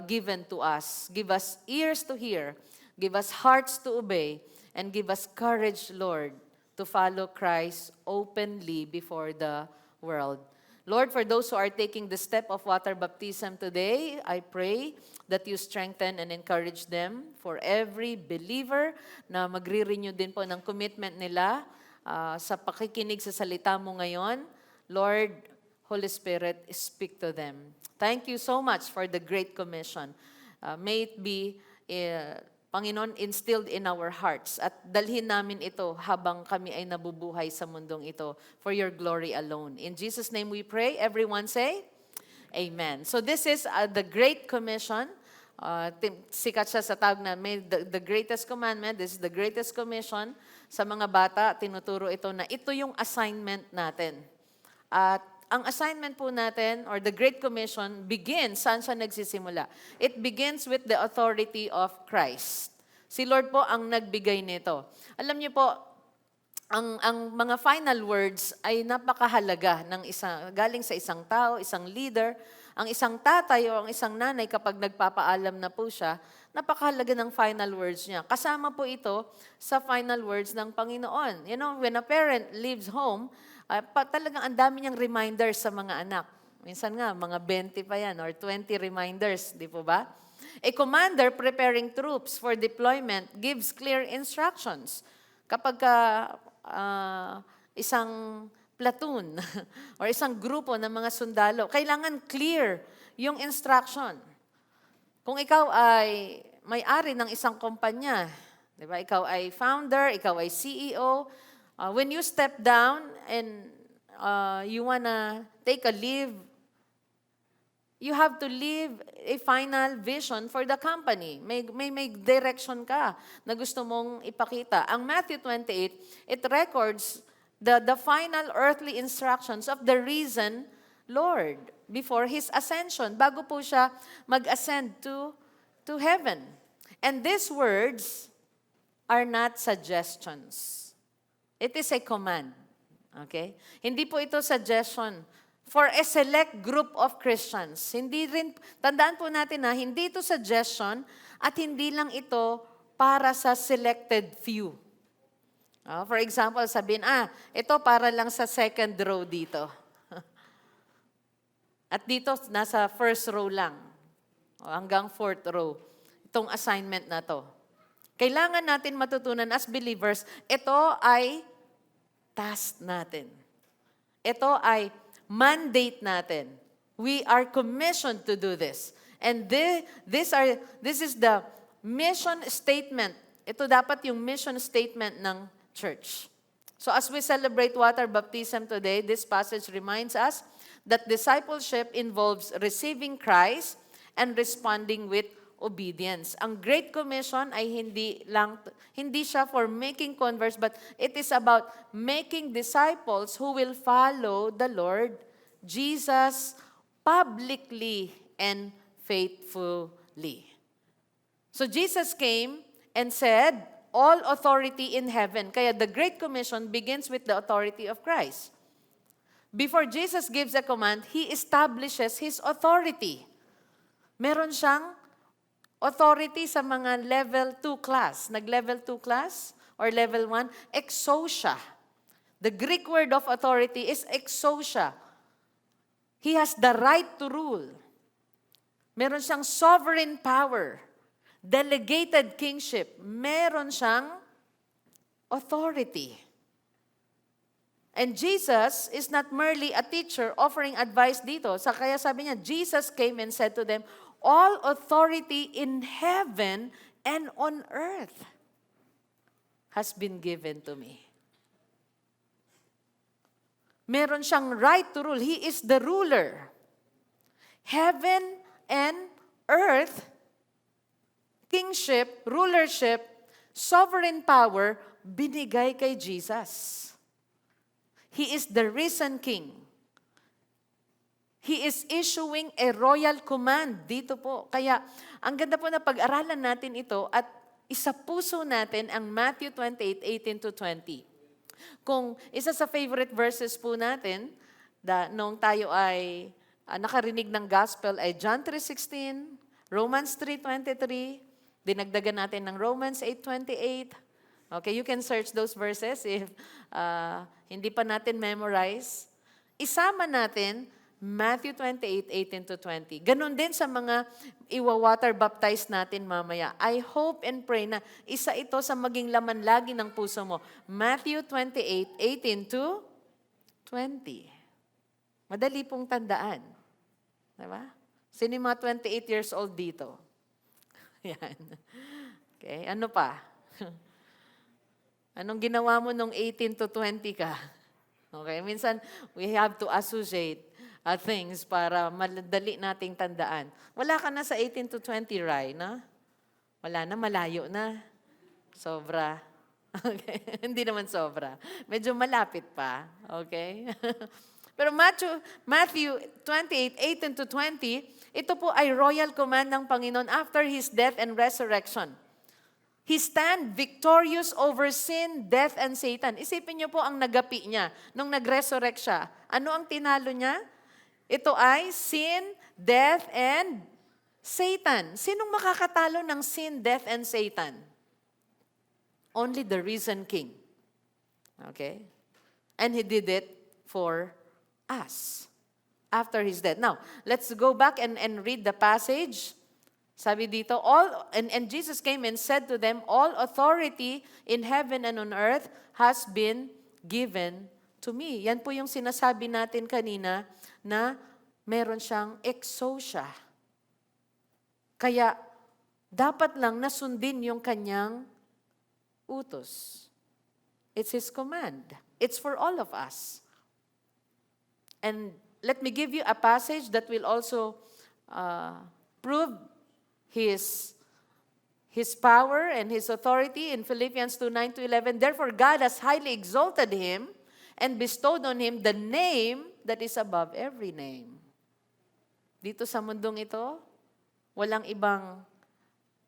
Speaker 4: given to us. Give us ears to hear, give us hearts to obey, and give us courage, Lord, to follow Christ openly before the world. Lord, for those who are taking the step of water baptism today, I pray that you strengthen and encourage them. For every believer na magre-renew din po ng commitment nila sa pakikinig sa salita mo ngayon, Lord, Holy Spirit, speak to them. Thank you so much for the Great Commission. May it be Panginoon, instilled in our hearts at dalhin namin ito habang kami ay nabubuhay sa mundong ito for your glory alone. In Jesus' name we pray. Everyone say, Amen. So this is the Great Commission. Sikat siya sa tawag na the greatest commandment. This is the greatest commission. Sa mga bata, tinuturo ito na ito yung assignment natin. At ang assignment po natin, or the Great Commission, begins, saan siya nagsisimula? It begins with the authority of Christ. Si Lord po ang nagbigay nito. Alam niyo po, ang mga final words ay napakahalaga ng galing sa isang tao, isang leader. Ang isang tatay o ang isang nanay, kapag nagpapaalam na po siya, napakahalaga ng final words niya. Kasama po ito sa final words ng Panginoon. You know, when a parent leaves home, talagang ang dami niyang reminders sa mga anak. Minsan nga, mga 20 pa yan, or 20 reminders, di po ba? A commander preparing troops for deployment gives clear instructions. Kapag isang platoon or isang grupo ng mga sundalo, kailangan clear yung instruction. Kung ikaw ay may-ari ng isang kumpanya, di ba? Ikaw ay founder, ikaw ay CEO, when you step down and you wanna take a leave, you have to leave a final vision for the company. May direction ka na gusto mong ipakita. Ang Matthew 28, it records the final earthly instructions of the risen Lord before His ascension, bago po siya mag-ascend to heaven. And these words are not suggestions. It is a command. Okay? Hindi po ito suggestion for a select group of Christians. Hindi rin, tandaan po natin na hindi ito suggestion at hindi lang ito para sa selected few. For example, sabihin, ito para lang sa second row dito. At dito, nasa first row lang. Hanggang fourth row. Itong assignment na to. Kailangan natin matutunan as believers, ito ay task natin. Ito ay mandate natin. We are commissioned to do this. And this is the mission statement. Ito dapat yung mission statement ng church. So as we celebrate water baptism today, this passage reminds us that discipleship involves receiving Christ and responding with obedience. Ang Great Commission ay hindi siya for making converts, but it is about making disciples who will follow the Lord Jesus publicly and faithfully. So Jesus came and said, all authority in heaven. Kaya the Great Commission begins with the authority of Christ. Before Jesus gives a command, He establishes His authority. Meron siyang authority sa mga level 2 class. Nag-level 2 class or level 1, exousia. The Greek word of authority is exousia. He has the right to rule. Meron siyang sovereign power, delegated kingship. Meron siyang authority. And Jesus is not merely a teacher offering advice dito. Kaya sabi niya, Jesus came and said to them, all authority in heaven and on earth has been given to me. Meron siyang right to rule. He is the ruler. Heaven and earth, kingship, rulership, sovereign power, binigay kay Jesus. He is the risen king. He is issuing a royal command dito po. Kaya, ang ganda po na pag-aralan natin ito at isapuso natin ang Matthew 28:18 to 20. Kung isa sa favorite verses po natin, nung tayo ay nakarinig ng gospel ay John 3:16, Romans 3:23, dinagdagan natin ng Romans 8:28. Okay, you can search those verses if hindi pa natin memorize. Isama natin Matthew 28:18 to 20. Ganon din sa mga iwa-water baptize natin mamaya. I hope and pray na isa ito sa maging laman lagi ng puso mo. Matthew 28:18 to 20. Madali pong tandaan. Diba? Sino yung mga 28 years old dito? Yan. Okay, ano pa? Anong ginawa mo nung 18 to 20 ka? Okay, minsan we have to associate things para madali nating tandaan. Wala ka na sa 18 to 20, Rai, na? Wala na, malayo na. Sobra. Okay, hindi naman sobra. Medyo malapit pa. Okay? Pero Matthew 28:18 to 20, ito po ay royal command ng Panginoon after His death and resurrection. He stand victorious over sin, death, and Satan. Isipin niyo po ang nagapi niya nung nag-resurrect siya. Ano ang tinalo niya? Ito ay sin, death, and Satan. Sinong makakatalo ng sin, death, and Satan? Only the risen King. Okay? And He did it for us after His death. Now, let's go back and read the passage. Sabi dito, and Jesus came and said to them, all authority in heaven and on earth has been given to me. Yan po yung sinasabi natin kanina na meron siyang exousia. Kaya dapat lang nasundin yung kanyang utos. It's His command. It's for all of us. And let me give you a passage that will also prove His power and His authority in Philippians 2:9-11. Therefore, God has highly exalted Him and bestowed on Him the name that is above every name. Dito sa mundong ito, walang ibang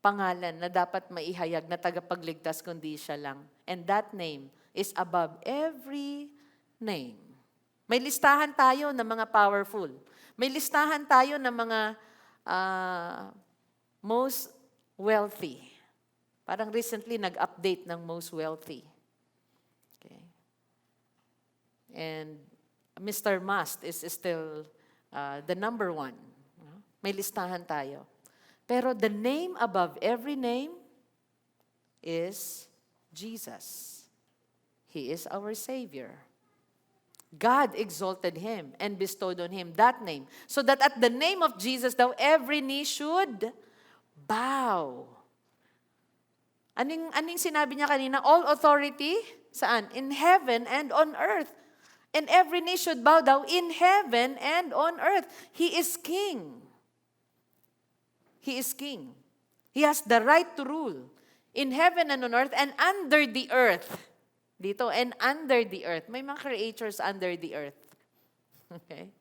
Speaker 4: pangalan na dapat maihayag na tagapagligtas kundi siya lang. And that name is above every name. May listahan tayo ng mga powerful. May listahan tayo ng mga most wealthy. Parang recently nag-update ng most wealthy. Okay. And Mr. Musk is still the number one. May listahan tayo. Pero the name above every name is Jesus. He is our Savior. God exalted Him and bestowed on Him that name, so that at the name of Jesus, daw every knee should bow. Aning sinabi niya kanina? All authority, saan? In heaven and on earth. And every knee should bow daw in heaven and on earth. He is King. He is King. He has the right to rule in heaven and on earth and under the earth. Dito, and under the earth. May mga creatures under the earth. Okay?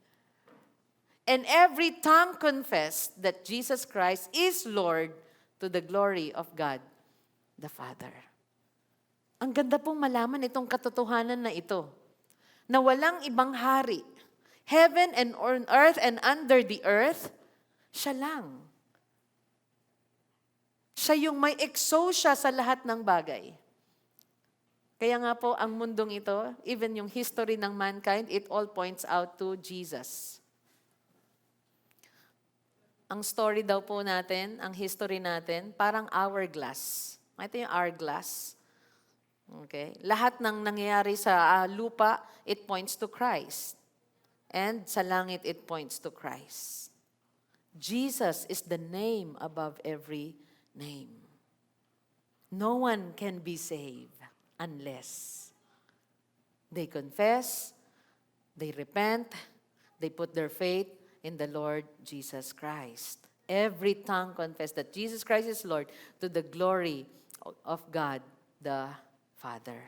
Speaker 4: And every tongue confess that Jesus Christ is Lord to the glory of God the Father. Ang ganda pong malaman itong katotohanan na ito, na walang ibang hari. Heaven and on earth and under the earth, siya lang. Siya yung may exousia sa lahat ng bagay. Kaya nga po, ang mundong ito, even yung history ng mankind, it all points out to Jesus. Ang story daw po natin, ang history natin, parang hourglass. Ito yung hourglass. Okay? Lahat ng nangyayari sa lupa, it points to Christ. And sa langit, it points to Christ. Jesus is the name above every name. No one can be saved unless they confess, they repent, they put their faith in the Lord Jesus Christ. Every tongue confess that Jesus Christ is Lord to the glory of God the Father.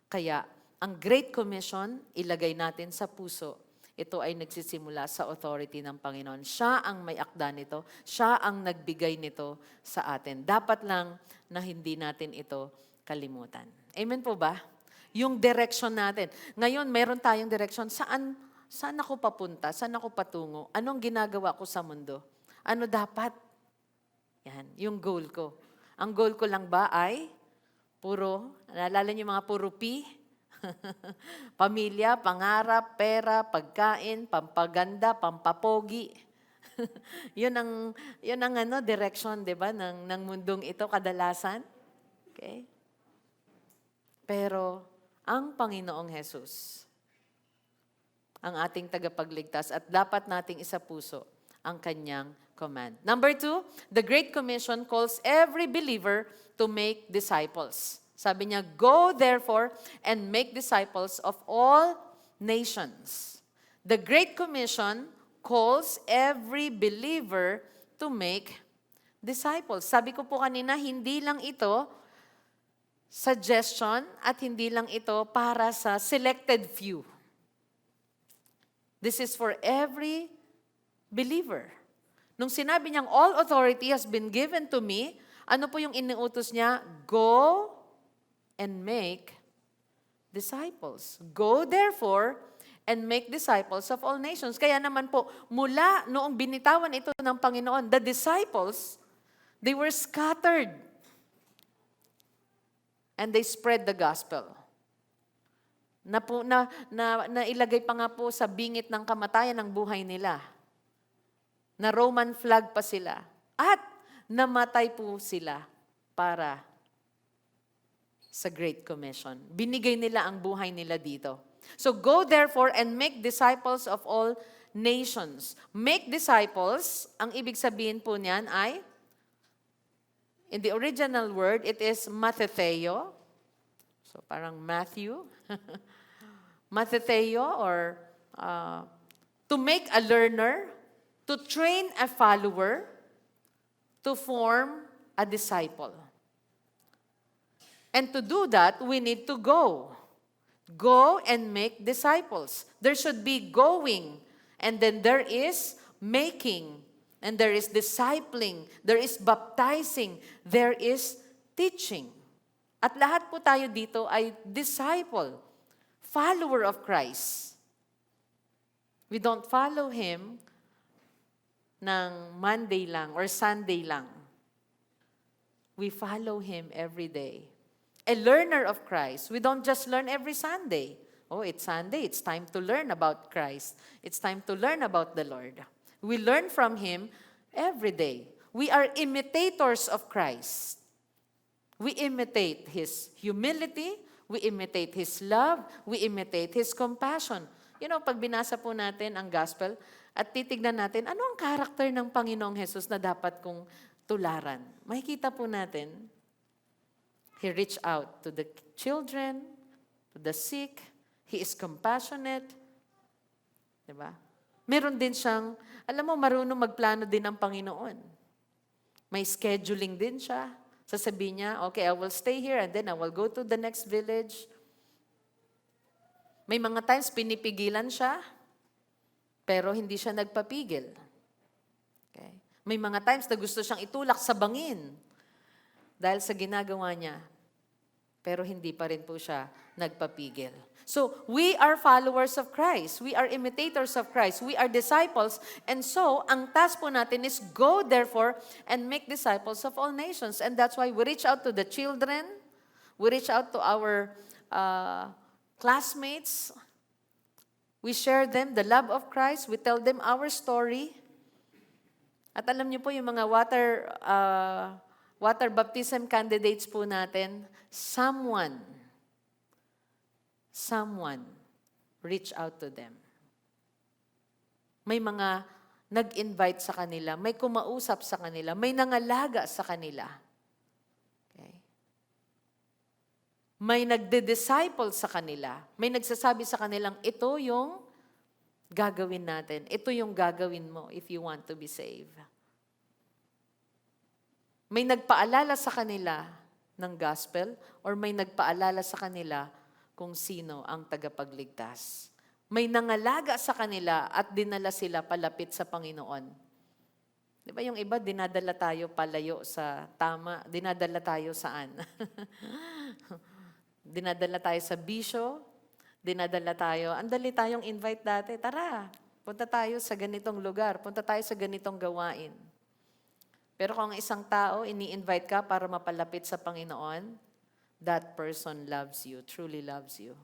Speaker 4: Kaya, ang Great Commission, ilagay natin sa puso. Ito ay nagsisimula sa authority ng Panginoon. Siya ang may akda nito. Siya ang nagbigay nito sa atin. Dapat lang na hindi natin ito kalimutan. Amen po ba? Yung direction natin. Ngayon, meron tayong direction. Saan ako papunta? Saan ako patungo? Anong ginagawa ko sa mundo? Ano dapat? Yan, yung goal ko. Ang goal ko lang ba ay naalala niyo mga puro P? Pamilya, pangarap, pera, pagkain, pampaganda, pampapogi. yun ang direction, 'di ba, ng mundong ito kadalasan. Okay? Pero ang Panginoong Hesus, ang ating tagapagligtas at dapat nating isapuso ang kanyang command. Number 2, the Great Commission calls every believer to make disciples. Sabi niya, go therefore and make disciples of all nations. The Great Commission calls every believer to make disciples. Sabi ko po kanina, hindi lang ito suggestion at hindi lang ito para sa selected few. This is for every believer. Nung sinabi niyang, all authority has been given to me, ano po yung inuutos niya? Go and make disciples. Go therefore and make disciples of all nations. Kaya naman po, mula noong binitawan ito ng Panginoon, the disciples, they were scattered. And they spread the gospel. Nailagay pa nga po sa bingit ng kamatayan ng buhay nila. Na Roman flag pa sila. At namatay po sila para sa Great Commission. Binigay nila ang buhay nila dito. So go therefore and make disciples of all nations. Make disciples, ang ibig sabihin po niyan ay, in the original word, it is mathetheo. So parang Matthew. Mathetheo or to make a learner, to train a follower, to form a disciple. And to do that, we need to go. Go and make disciples. There should be going, and then there is making, and there is discipling, there is baptizing, there is teaching. At lahat po tayo dito ay disciple, follower of Christ. We don't follow Him ng Monday lang or Sunday lang. We follow Him every day. A learner of Christ. We don't just learn every Sunday. Oh, it's Sunday. It's time to learn about Christ. It's time to learn about the Lord. We learn from Him every day. We are imitators of Christ. We imitate His humility. We imitate His love. We imitate His compassion. You know, pag binasa po natin ang gospel at titignan natin, ano ang karakter ng Panginoong Hesus na dapat kong tularan? Makikita po natin, He reached out to the children, to the sick. He is compassionate. Diba? Meron din siyang, alam mo, marunong magplano din ng Panginoon. May scheduling din siya. Sasabihin niya, okay, I will stay here and then I will go to the next village. May mga times pinipigilan siya, pero hindi siya nagpapigil. Okay? May mga times na gusto siyang itulak sa bangin dahil sa ginagawa niya, pero hindi pa rin po siya nagpapigil. So, we are followers of Christ. We are imitators of Christ. We are disciples. And so, ang task po natin is go therefore and make disciples of all nations. And that's why we reach out to the children. We reach out to our classmates. We share them the love of Christ. We tell them our story. At alam niyo po, yung mga water baptism candidates po natin, someone reach out to them. May mga nag-invite sa kanila, may kumausap sa kanila, may nangalaga sa kanila. Okay? May nagde-disciple sa kanila, may nagsasabi sa kanilang, ito yung gagawin natin, ito yung gagawin mo if you want to be saved. May nagpaalala sa kanila ng gospel or may nagpaalala sa kanila kung sino ang tagapagligtas. May nangalaga sa kanila at dinala sila palapit sa Panginoon. Di ba yung iba, dinadala tayo palayo sa tama, dinadala tayo saan? Dinadala tayo sa bisyo, dinadala tayo, andali tayong invite dati, tara, punta tayo sa ganitong lugar, punta tayo sa ganitong gawain. Pero kung isang tao, ini-invite ka para mapalapit sa Panginoon, that person loves you, truly loves you.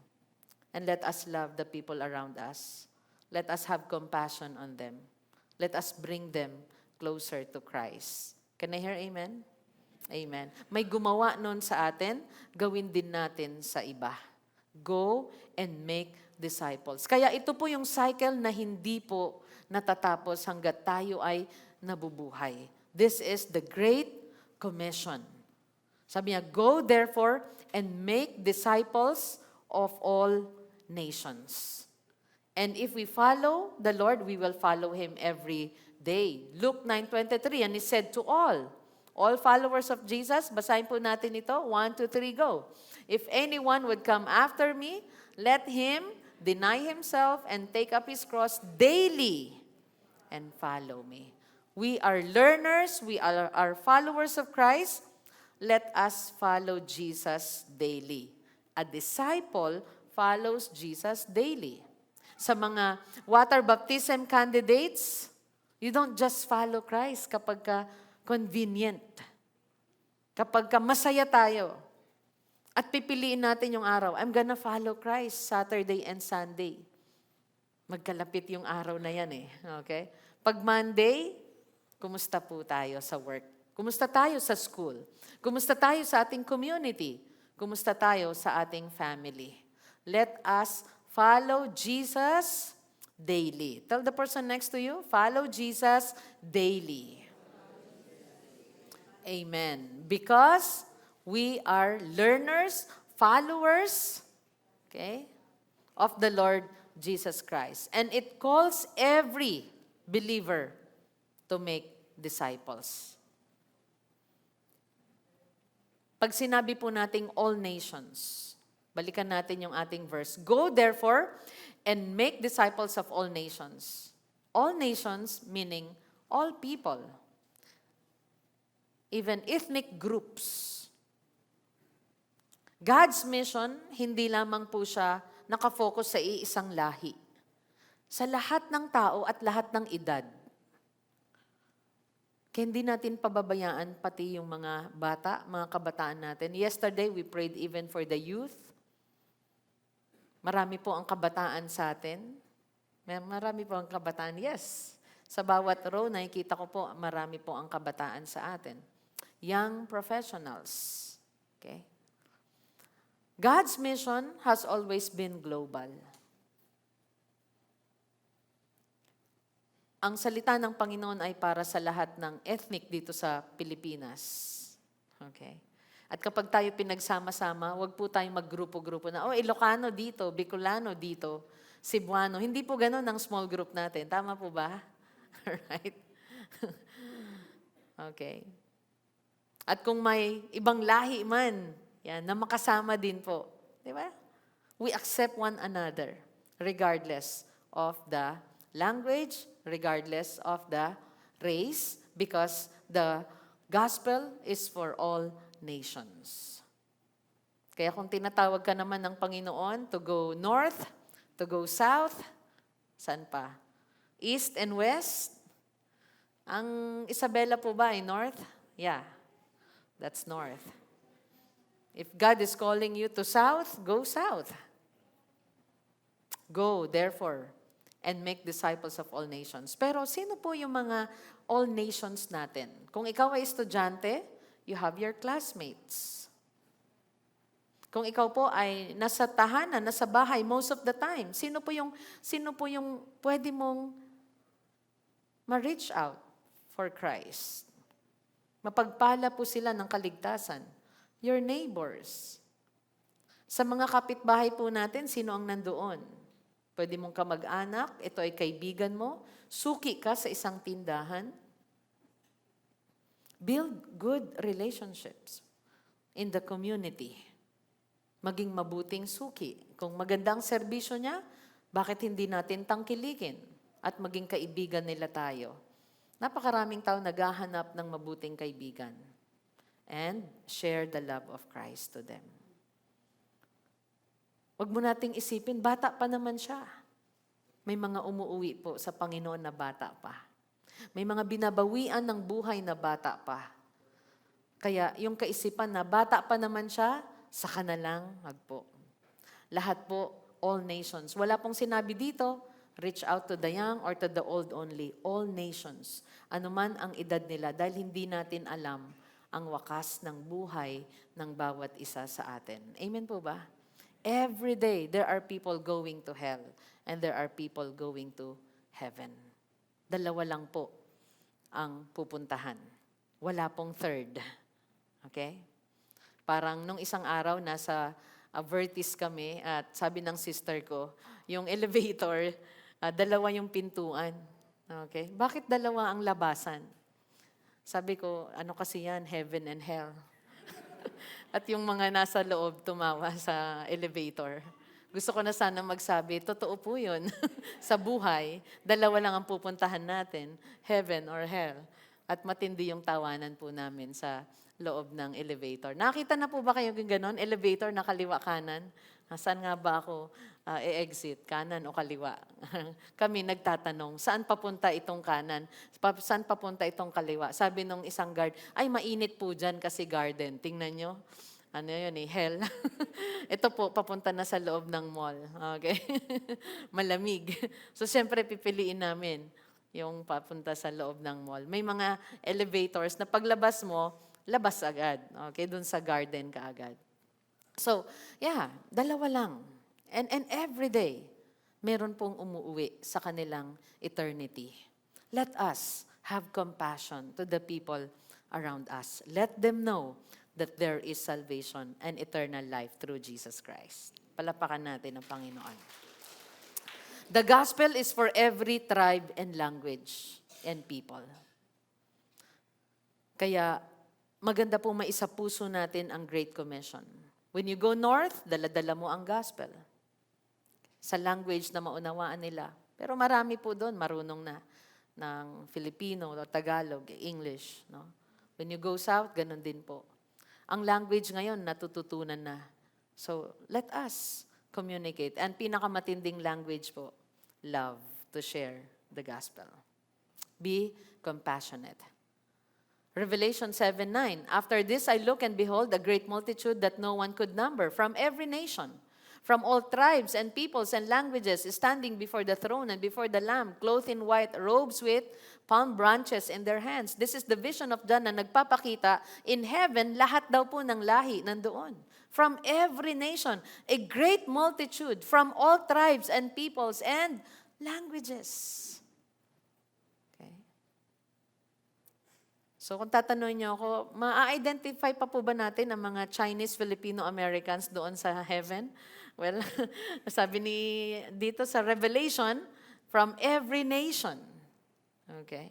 Speaker 4: And let us love the people around us. Let us have compassion on them. Let us bring them closer to Christ. Can I hear amen? Amen. May gumawa nun sa atin, gawin din natin sa iba. Go and make disciples. Kaya ito po yung cycle na hindi po natatapos hanggat tayo ay nabubuhay. This is the Great Commission. Sabi niya, go therefore and make disciples of all nations. And if we follow the Lord, we will follow Him every day. Luke 9:23, and He said to all followers of Jesus, basahin po natin ito, 1, 2, 3, go. If anyone would come after me, let him deny himself and take up his cross daily and follow me. We are learners, we are followers of Christ. Let us follow Jesus daily. A disciple follows Jesus daily. Sa mga water baptism candidates, you don't just follow Christ kapag ka convenient. Kapag ka masaya tayo. At pipiliin natin yung araw. I'm gonna follow Christ Saturday and Sunday. Magkalapit yung araw na yan eh. Okay? Pag Monday, kumusta po tayo sa work? Kumusta tayo sa school? Kumusta tayo sa ating community? Kumusta tayo sa ating family? Let us follow Jesus daily. Tell the person next to you, follow Jesus daily. Amen. Because we are learners, followers, okay, of the Lord Jesus Christ. And it calls every believer to make disciples. Pag sinabi po nating all nations, balikan natin yung ating verse. Go therefore and make disciples of all nations. All nations meaning all people. Even ethnic groups. God's mission, hindi lamang po siya nakafocus sa iisang lahi. Sa lahat ng tao at lahat ng edad. Kaya hindi natin pababayaan pati yung mga bata, mga kabataan natin. Yesterday, we prayed even for the youth. Marami po ang kabataan sa atin. Marami po ang kabataan, yes. Sa bawat row, nakikita ko po, marami po ang kabataan sa atin. Young professionals. Okay? God's mission has always been global. Ang salita ng Panginoon ay para sa lahat ng ethnic dito sa Pilipinas. Okay? At kapag tayo pinagsama-sama, wag po tayong maggrupo-grupo na, Ilocano dito, Bicolano dito, Cebuano. Hindi po ganun ang small group natin. Tama po ba? Alright? Okay. At kung may ibang lahi man, yan, na makasama din po. Di ba? We accept one another regardless of the language, regardless of the race, because the gospel is for all nations. Kaya kung tinatawag ka naman ng Panginoon to go north, to go south, saan pa? East and west? Ang Isabela po ba ay north? Yeah, that's north. If God is calling you to south, go south. Go, therefore, and make disciples of all nations. Pero sino po yung mga all nations natin? Kung ikaw ay estudyante, you have your classmates. Kung ikaw po ay nasa tahanan, nasa bahay most of the time, sino po yung pwede mong ma-reach out for Christ? Mapagpala po sila ng kaligtasan. Your neighbors. Sa mga kapitbahay po natin, sino ang nandoon? Pwede mong kamag-anak, ito ay kaibigan mo, suki ka sa isang tindahan. Build good relationships in the community. Maging mabuting suki. Kung magandang serbisyo niya, bakit hindi natin tangkilikin at maging kaibigan nila tayo? Napakaraming tao naghahanap ng mabuting kaibigan. And share the love of Christ to them. Huwag mo nating isipin, bata pa naman siya. May mga umuuwi po sa Panginoon na bata pa. May mga binabawian ng buhay na bata pa. Kaya yung kaisipan na bata pa naman siya, saka na lang magpo. Lahat po, all nations. Wala pong sinabi dito, reach out to the young or to the old only. All nations. Ano man ang edad nila dahil hindi natin alam ang wakas ng buhay ng bawat isa sa atin. Amen po ba? Every day, there are people going to hell and there are people going to heaven. Dalawa lang po ang pupuntahan. Wala pong third. Okay? Parang nung isang araw, nasa Vertis kami at sabi ng sister ko, yung elevator, dalawa yung pintuan. Okay? Bakit dalawa ang labasan? Sabi ko, ano kasi yan, heaven and hell. At yung mga nasa loob tumawa sa elevator. Gusto ko na sana magsabi, totoo po yun. Sa buhay, dalawa lang ang pupuntahan natin, heaven or hell. At matindi yung tawanan po namin sa loob ng elevator. Nakita na po ba kayo yung ganon? Elevator na kaliwa kanan? Saan nga ba ako e-exit? Kanan o kaliwa? Kami nagtatanong, saan papunta itong kanan? Saan papunta itong kaliwa? Sabi nung isang guard, ay mainit po dyan kasi garden. Tingnan nyo. Ano yun eh, hell. Ito po, papunta na sa loob ng mall. Okay? Malamig. So, siyempre, pipiliin namin yung papunta sa loob ng mall. May mga elevators na paglabas mo, labas agad. Okay? Doon sa garden ka agad. So, yeah, dalawa lang. And every day, meron pong umuuwi sa kanilang eternity. Let us have compassion to the people around us. Let them know that there is salvation and eternal life through Jesus Christ. Palapakan natin ang Panginoon. The gospel is for every tribe and language and people. Kaya maganda po maisapuso natin ang Great Commission. When you go north, dala-dala mo ang gospel. Sa language na maunawaan nila. Pero marami po doon, marunong na ng Filipino, Tagalog, English. No? When you go south, ganun din po. Ang language ngayon, natututunan na. So, let us communicate. And pinakamatinding language po, love, to share the gospel. Be compassionate. Revelation 7:9. After this I look and behold a great multitude that no one could number, from every nation, from all tribes and peoples and languages, standing before the throne and before the Lamb, clothed in white robes with palm branches in their hands. This is the vision of John na nagpapakita, in heaven, lahat daw po ng lahi nandoon. From every nation, a great multitude, from all tribes and peoples and languages. Okay. So kung tatanungin niyo ako, ma-identify pa po ba natin ang mga Chinese, Filipino, Americans doon sa heaven? Well, sabi ni dito sa Revelation, from every nation. Okay?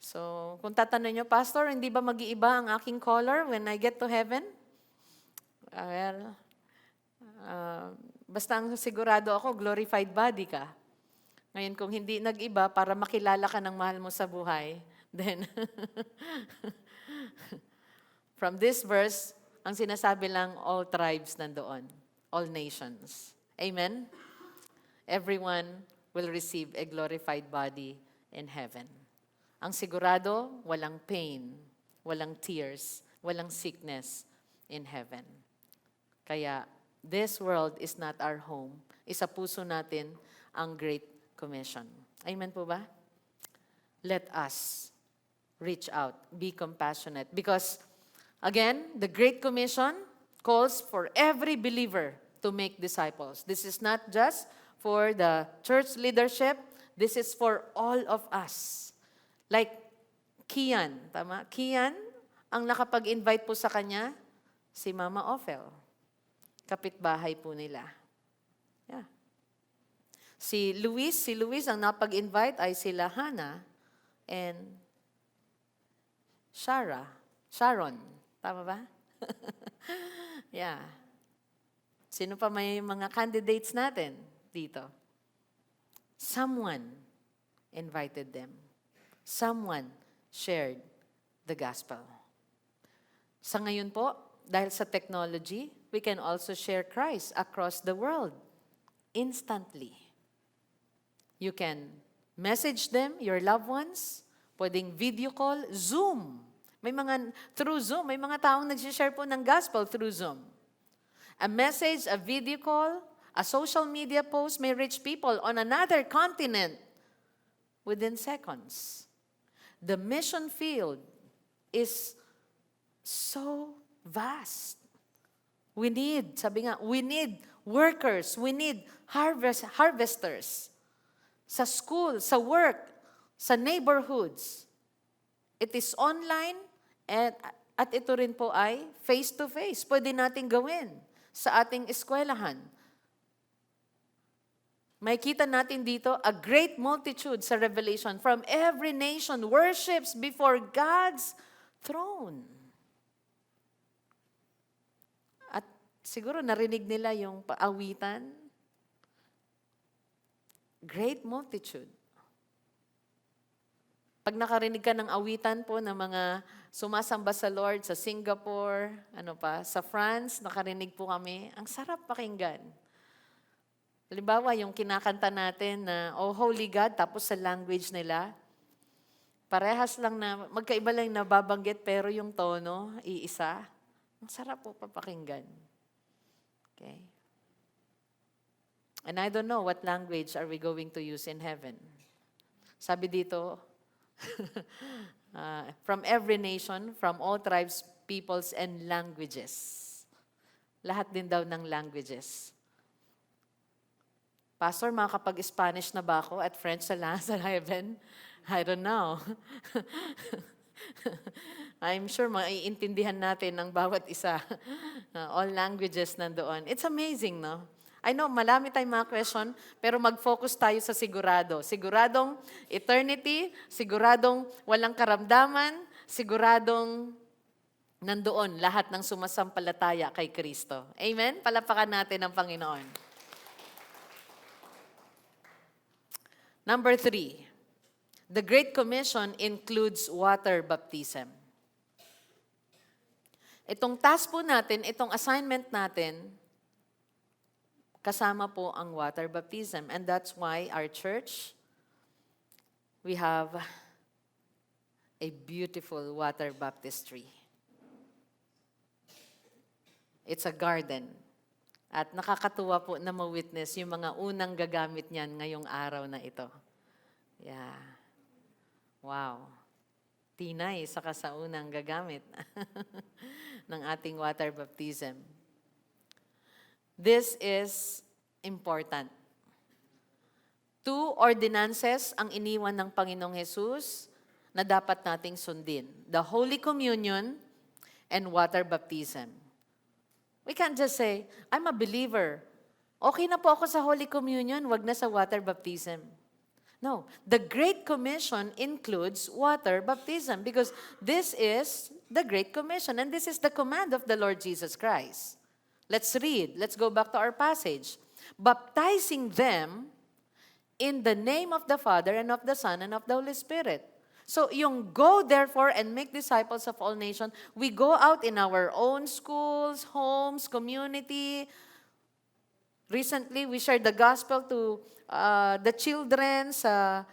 Speaker 4: So, kung tatanungin niyo, Pastor, hindi ba mag-iiba ang aking color when I get to heaven? Basta ang sigurado ako, glorified body ka. Ngayon, kung hindi nag-iba, para makilala ka ng mahal mo sa buhay, then, from this verse, ang sinasabi lang, all tribes nandoon. All nations. Amen? Everyone will receive a glorified body in heaven. Ang sigurado, walang pain, walang tears, walang sickness, in heaven. Kaya, this world is not our home. Isa puso natin ang Great Commission. Amen po ba? Let us reach out, be compassionate. Because, again, the Great Commission calls for every believer to make disciples. This is not just for the church leadership. This is for all of us. Like Kian, tama? Kian, ang nakapag-invite po sa kanya, si Mama Ophel. Kapitbahay po nila. Yeah. Si Luis ang napag-invite ay sila Hannah and Sharon. Tama ba? Yeah. Sino pa may mga candidates natin dito? Someone invited them. Someone shared the gospel. Sa ngayon po, dahil sa technology, we can also share Christ across the world instantly. You can message them, your loved ones, pwedeng video call, Zoom. Through Zoom, may mga taong nag-share po ng gospel through Zoom. A message, a video call, a social media post may reach people on another continent within seconds. The mission field is so vast. We need workers, we need harvesters. Sa school, sa work, sa neighborhoods. It is online at ito rin po ay face-to-face. Pwede natin gawin sa ating eskwelahan. May kita natin dito, a great multitude sa Revelation from every nation worships before God's throne. At siguro narinig nila yung paawitan. Great multitude. Pag nakarinig ka ng awitan po ng mga sumasamba sa Lord sa Singapore, sa France, nakarinig po kami, ang sarap pakinggan. Halimbawa, yung kinakanta natin na, Oh Holy God, tapos sa language nila, parehas lang na, magkaiba lang yung nababanggit, pero yung tono, iisa. Ang sarap po papakinggan. Okay? And I don't know what language are we going to use in heaven. Sabi dito, from every nation, from all tribes, peoples, and languages. Lahat din daw ng languages. Pastor, makakapag-Spanish na ba ako at French sa heaven? I don't know. I'm sure maiintindihan natin ang bawat isa. All languages nandoon. It's amazing, no? I know, malami tayong mga question, pero mag-focus tayo sa sigurado. Siguradong eternity, siguradong walang karamdaman, siguradong nandoon lahat ng sumasampalataya kay Kristo. Amen? Palapakan natin ang Panginoon. Number 3, the Great Commission includes water baptism. Itong task po natin, itong assignment natin, kasama po ang water baptism. And that's why our church, we have a beautiful water baptistry. It's a garden. At nakakatuwa po na ma-witness yung mga unang gagamit niyan ngayong araw na ito. Yeah. Wow. Tinay, saka sa unang gagamit ng ating water baptism. This is important. 2 ordinances ang iniwan ng Panginoong Hesus na dapat nating sundin. The Holy Communion and water baptism. We can't just say, I'm a believer. Okay na po ako sa Holy Communion, wag na sa water baptism. No, the Great Commission includes water baptism because this is the Great Commission and this is the command of the Lord Jesus Christ. Let's read. Let's go back to our passage. Baptizing them in the name of the Father and of the Son and of the Holy Spirit. So yung go therefore and make disciples of all nations, we go out in our own schools, homes, community. Recently, we shared the gospel to the children sa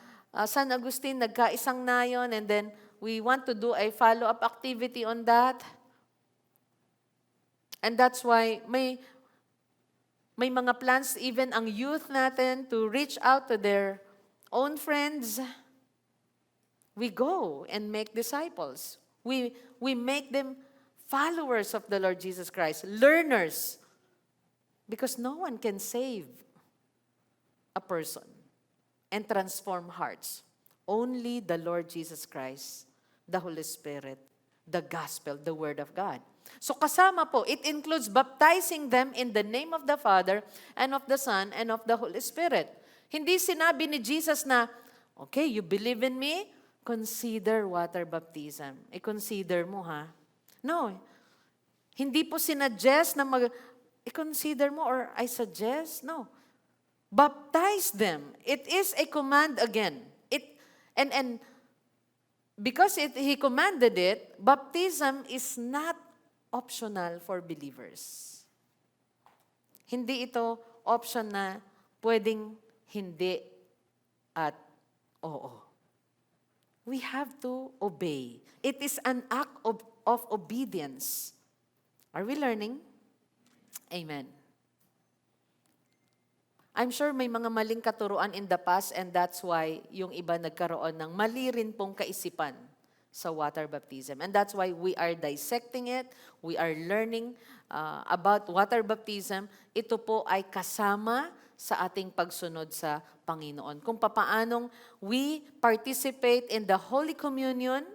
Speaker 4: San Agustin, nagkaisang nayon, and then we want to do a follow-up activity on that. And that's why may mga plans even ang youth natin to reach out to their own friends. We go and make disciples. We make them followers of the Lord Jesus Christ, learners. Because no one can save a person and transform hearts. Only the Lord Jesus Christ, the Holy Spirit, the gospel, the Word of God. So kasama po, it includes baptizing them in the name of the Father and of the Son and of the Holy Spirit. Hindi sinabi ni Jesus na, okay, you believe in me? Consider water baptism. I-consider mo ha. No. Hindi po sinuggest na i-consider mo or I suggest. No. Baptize them. It is a command again. And because He commanded it, baptism is not optional for believers. Hindi ito option na pwedeng hindi at oo. We have to obey. It is an act of obedience. Are we learning? Amen. I'm sure may mga maling katuruan in the past and that's why yung iba nagkaroon ng mali rin pong kaisipan sa water baptism. And that's why we are dissecting it. We are learning about water baptism. Ito po ay kasama sa ating pagsunod sa Panginoon. Kung papaanong we participate in the Holy Communion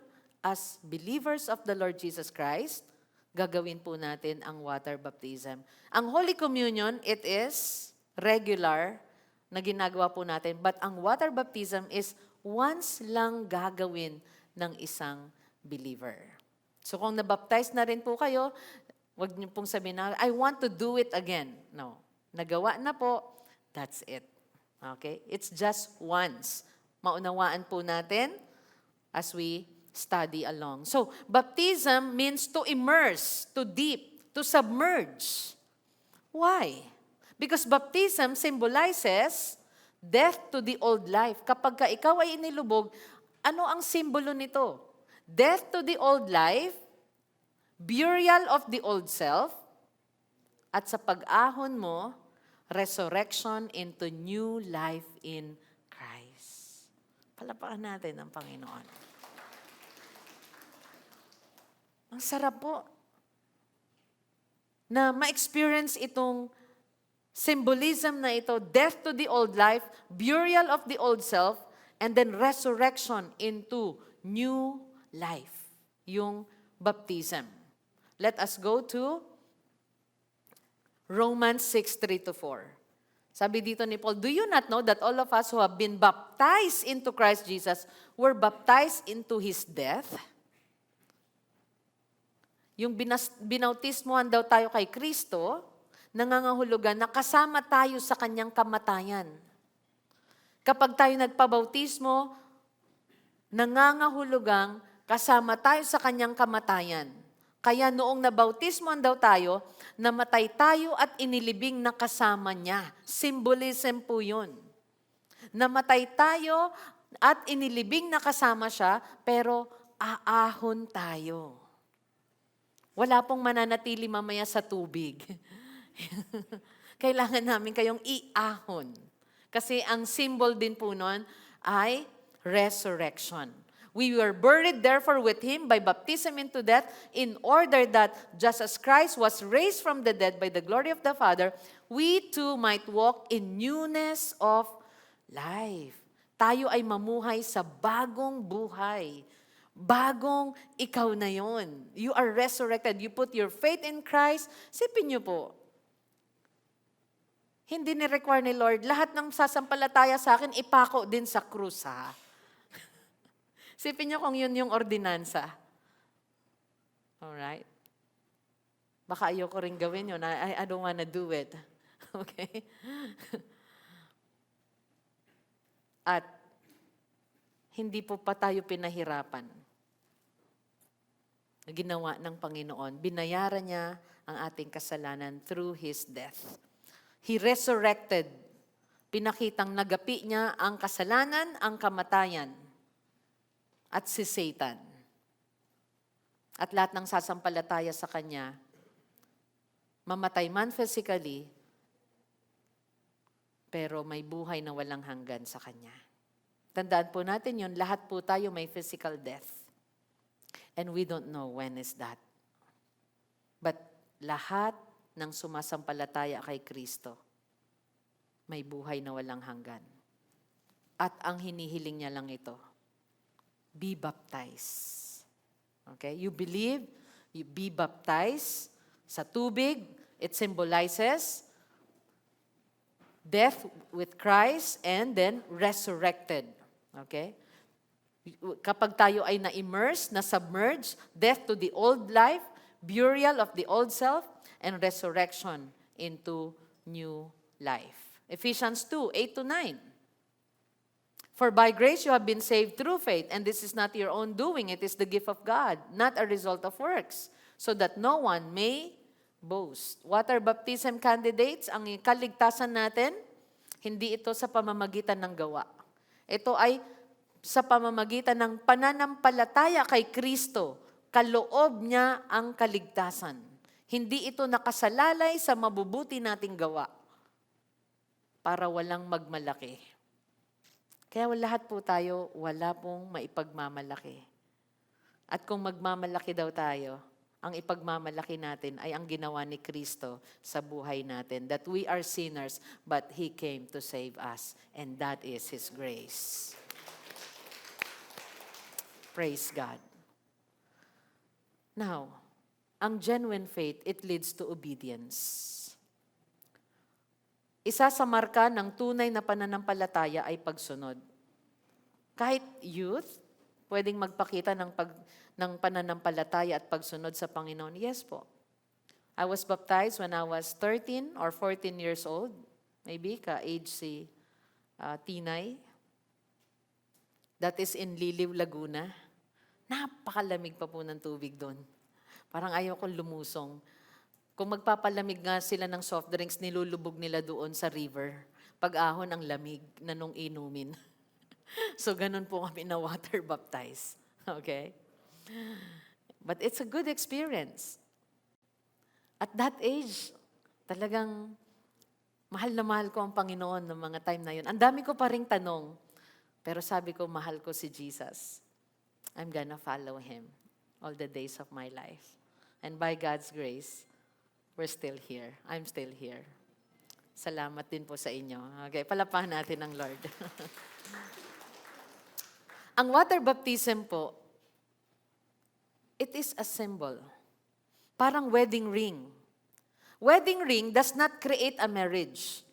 Speaker 4: as believers of the Lord Jesus Christ, gagawin po natin ang water baptism. Ang Holy Communion, it is regular na ginagawa po natin. But ang water baptism is once lang gagawin ng isang believer. So kung nabaptize na rin po kayo, wag niyo pong sabihin na, I want to do it again. No. Nagawa na po, that's it. Okay? It's just once. Maunawaan po natin as we study along. So, baptism means to immerse, to deep, to submerge. Why? Because baptism symbolizes death to the old life. Kapag ka ikaw ay inilubog, ano ang simbolo nito? Death to the old life, burial of the old self, at sa pag-ahon mo, resurrection into new life in Christ. Palapakan natin ang Panginoon. Ang sarap po na ma-experience itong symbolism na ito, death to the old life, burial of the old self, and then resurrection into new life. Yung baptism. Let us go to Romans 6:3-4. Sabi dito ni Paul, do you not know that all of us who have been baptized into Christ Jesus were baptized into His death? Yung binautismohan daw tayo kay Kristo, nangangahulugan na kasama tayo sa Kanyang kamatayan. Kapag tayo nagpabautismo, nangangahulugang kasama tayo sa Kanyang kamatayan. Kaya noong nabautismohan daw tayo, namatay tayo at inilibing na kasama niya. Symbolism po yun. Namatay tayo at inilibing na kasama siya, pero aahon tayo. Wala pong mananatili mamaya sa tubig. Kailangan namin kayong iahon. Kasi ang symbol din po nun ay resurrection. We were buried therefore with Him by baptism into death, in order that just as Christ was raised from the dead by the glory of the Father, we too might walk in newness of life. Tayo ay mamuhay sa bagong buhay. Bagong ikaw na yon. You are resurrected. You put your faith in Christ. Sipin niyo po, hindi ni-require ni Lord, lahat ng sasampalataya sa akin, ipako din sa krus, ha? Sipin niyo kung yun yung ordinansa. Alright? Baka ayoko rin gawin yun. I don't wanna do it. Okay? At hindi po pa tayo pinahirapan. Ginawa ng Panginoon. Binayaran niya ang ating kasalanan through His death. He resurrected. Pinakitang nagapi niya ang kasalanan, ang kamatayan, at si Satan. At lahat ng sasampalataya sa Kanya mamatay man physically, pero may buhay na walang hanggan sa Kanya. Tandaan po natin yun, lahat po tayo may physical death. And we don't know when is that. But lahat ng sumasampalataya kay Kristo, may buhay na walang hanggan. At ang hinihiling niya lang ito, be baptized. Okay? You believe, you be baptized sa tubig. It symbolizes death with Christ and then resurrected. Okay? Kapag tayo ay na-immerse, na-submerge, death to the old life, burial of the old self, and resurrection into new life. Ephesians 2, 8-9. For by grace you have been saved through faith, and this is not your own doing, it is the gift of God, not a result of works, so that no one may boast. Water baptism candidates, ang kaligtasan natin, hindi ito sa pamamagitan ng gawa. Ito ay sa pamamagitan ng pananampalataya kay Kristo. Kaloob niya ang kaligtasan. Hindi ito nakasalalay sa mabubuti nating gawa para walang magmalaki. Kaya lahat po tayo, wala pong maipagmamalaki. At kung magmamalaki daw tayo, ang ipagmamalaki natin ay ang ginawa ni Kristo sa buhay natin. That we are sinners, but He came to save us. And that is His grace. Praise God. Now, ang genuine faith, it leads to obedience. Isa sa marka ng tunay na pananampalataya ay pagsunod. Kahit youth, pwedeng magpakita ng pananampalataya at pagsunod sa Panginoon. Yes po. I was baptized when I was 13 or 14 years old. Maybe ka-age si Tinay. That is in Liliw, Laguna. Napakalamig pa po ng tubig doon. Parang ayaw kong lumusong. Kung magpapalamig nga sila ng soft drinks, nilulubog nila doon sa river. Pag-ahon ang lamig na nung inumin. So ganun po kami na water baptized. Okay? But it's a good experience. At that age, talagang mahal na mahal ko ang Panginoon ng mga time na yun. Ang dami ko pa ring tanong. Pero sabi ko, mahal ko si Jesus. I'm gonna follow Him all the days of my life. And by God's grace, we're still here. I'm still here. Salamat din po sa inyo. Okay, palapahan natin ang Lord. Ang water baptism po, it is a symbol. Parang wedding ring. Wedding ring does not create a marriage.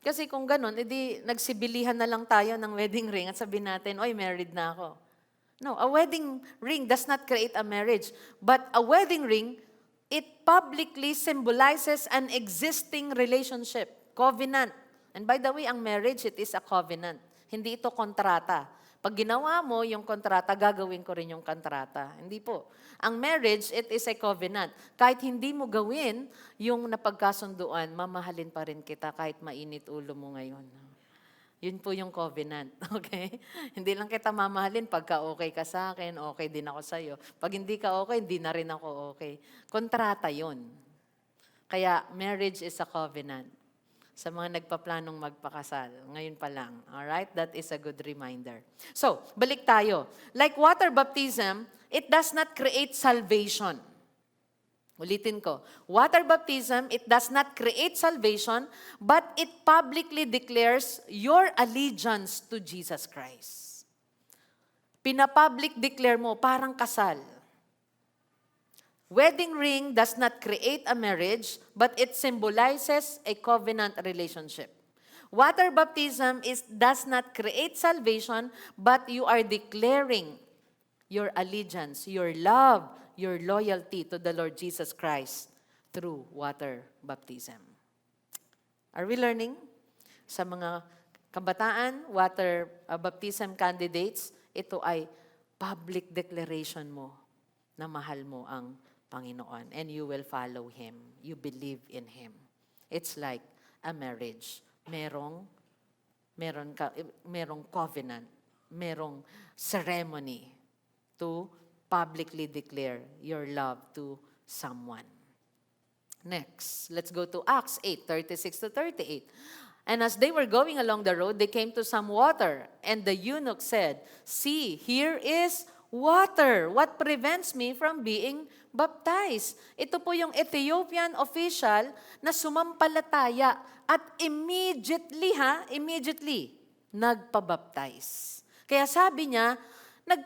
Speaker 4: Kasi kung ganun, edi nagsibilihan na lang tayo ng wedding ring at sabihin natin, oy, married na ako. No, a wedding ring does not create a marriage. But a wedding ring, it publicly symbolizes an existing relationship, covenant. And by the way, ang marriage, it is a covenant. Hindi ito kontrata. Pag ginawa mo yung kontrata, gagawin ko rin yung kontrata. Hindi po. Ang marriage, it is a covenant. Kahit hindi mo gawin yung napagkasunduan, mamahalin pa rin kita kahit mainit ulo mo ngayon. Yun po yung covenant. Okay? Hindi lang kita mamahalin pagka okay ka sa akin, okay din ako sa'yo. Pag hindi ka okay, hindi na rin ako okay. Kontrata yun. Kaya marriage is a covenant. Sa mga nagpaplanong magpakasal, ngayon pa lang. Alright? That is a good reminder. So, balik tayo. Like water baptism, it does not create salvation. Ulitin ko. Water baptism, it does not create salvation, but it publicly declares your allegiance to Jesus Christ. Pinapublic declare mo, parang kasal. Wedding ring does not create a marriage, but it symbolizes a covenant relationship. Water baptism does not create salvation, but you are declaring your allegiance, your love, your loyalty to the Lord Jesus Christ through water baptism. Are we learning? Sa mga kabataan, water baptism candidates, ito ay public declaration mo na mahal mo ang Panginoon, and you will follow Him. You believe in Him. It's like a marriage. Merong covenant, merong ceremony to publicly declare your love to someone. Next, let's go to Acts 8:36 to 38. And as they were going along the road, they came to some water. And the eunuch said, "See, here is water. What prevents me from being baptized?" Ito po yung Ethiopian official na sumampalataya at immediately, nagpabaptize. Kaya sabi niya,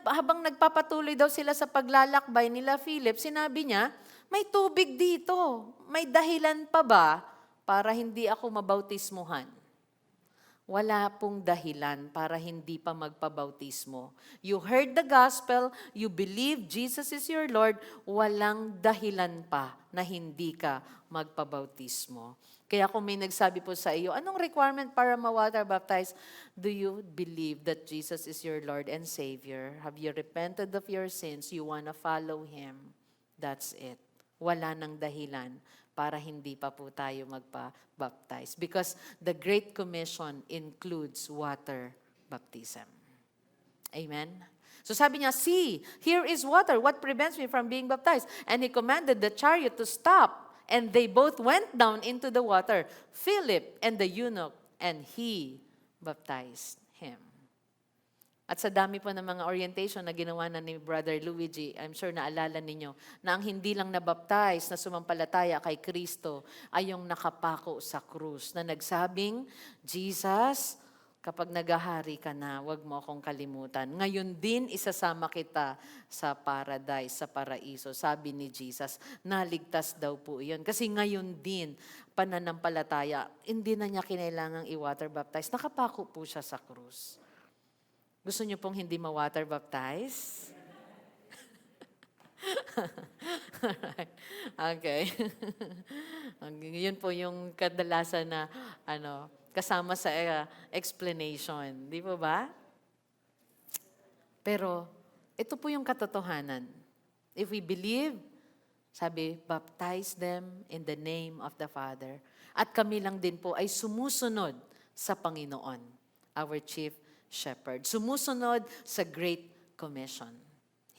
Speaker 4: habang nagpapatuloy daw sila sa paglalakbay nila Philip, sinabi niya, may tubig dito. May dahilan pa ba para hindi ako mabautismuhan? Wala pong dahilan para hindi pa magpabautismo. You heard the gospel, you believe Jesus is your Lord, walang dahilan pa na hindi ka magpabautismo. Kaya kung may nagsabi po sa iyo, anong requirement para ma-water baptize? Do you believe that Jesus is your Lord and Savior? Have you repented of your sins? You wanna follow Him? That's it. Wala nang dahilan para hindi pa po tayo magpa-baptize. Because the Great Commission includes water baptism. Amen? So sabi niya, "See, here is water. What prevents me from being baptized?" And he commanded the chariot to stop. And they both went down into the water, Philip and the eunuch, and he baptized him. At sa dami po ng mga orientation na ginawa na ni Brother Luigi, I'm sure naalala ninyo, na ang hindi lang nabaptize na sumampalataya kay Kristo ay yung nakapako sa krus na nagsabing, "Jesus, kapag nagahari ka na, wag mo akong kalimutan. Ngayon din isasama kita sa paradise, sa paraiso." Sabi ni Jesus, naligtas daw po iyon. Kasi ngayon din, pananampalataya, hindi na niya kinailangang i-water baptize. Nakapako po siya sa krus. Gusto niyo pong hindi ma-water baptize? Okay. Yun po yung kadalasan na kasama sa explanation. Di po ba? Pero ito po yung katotohanan. If we believe, sabi, baptize them in the name of the Father. At kami lang din po ay sumusunod sa Panginoon, our Chief Shepherd. Sumusunod sa Great Commission.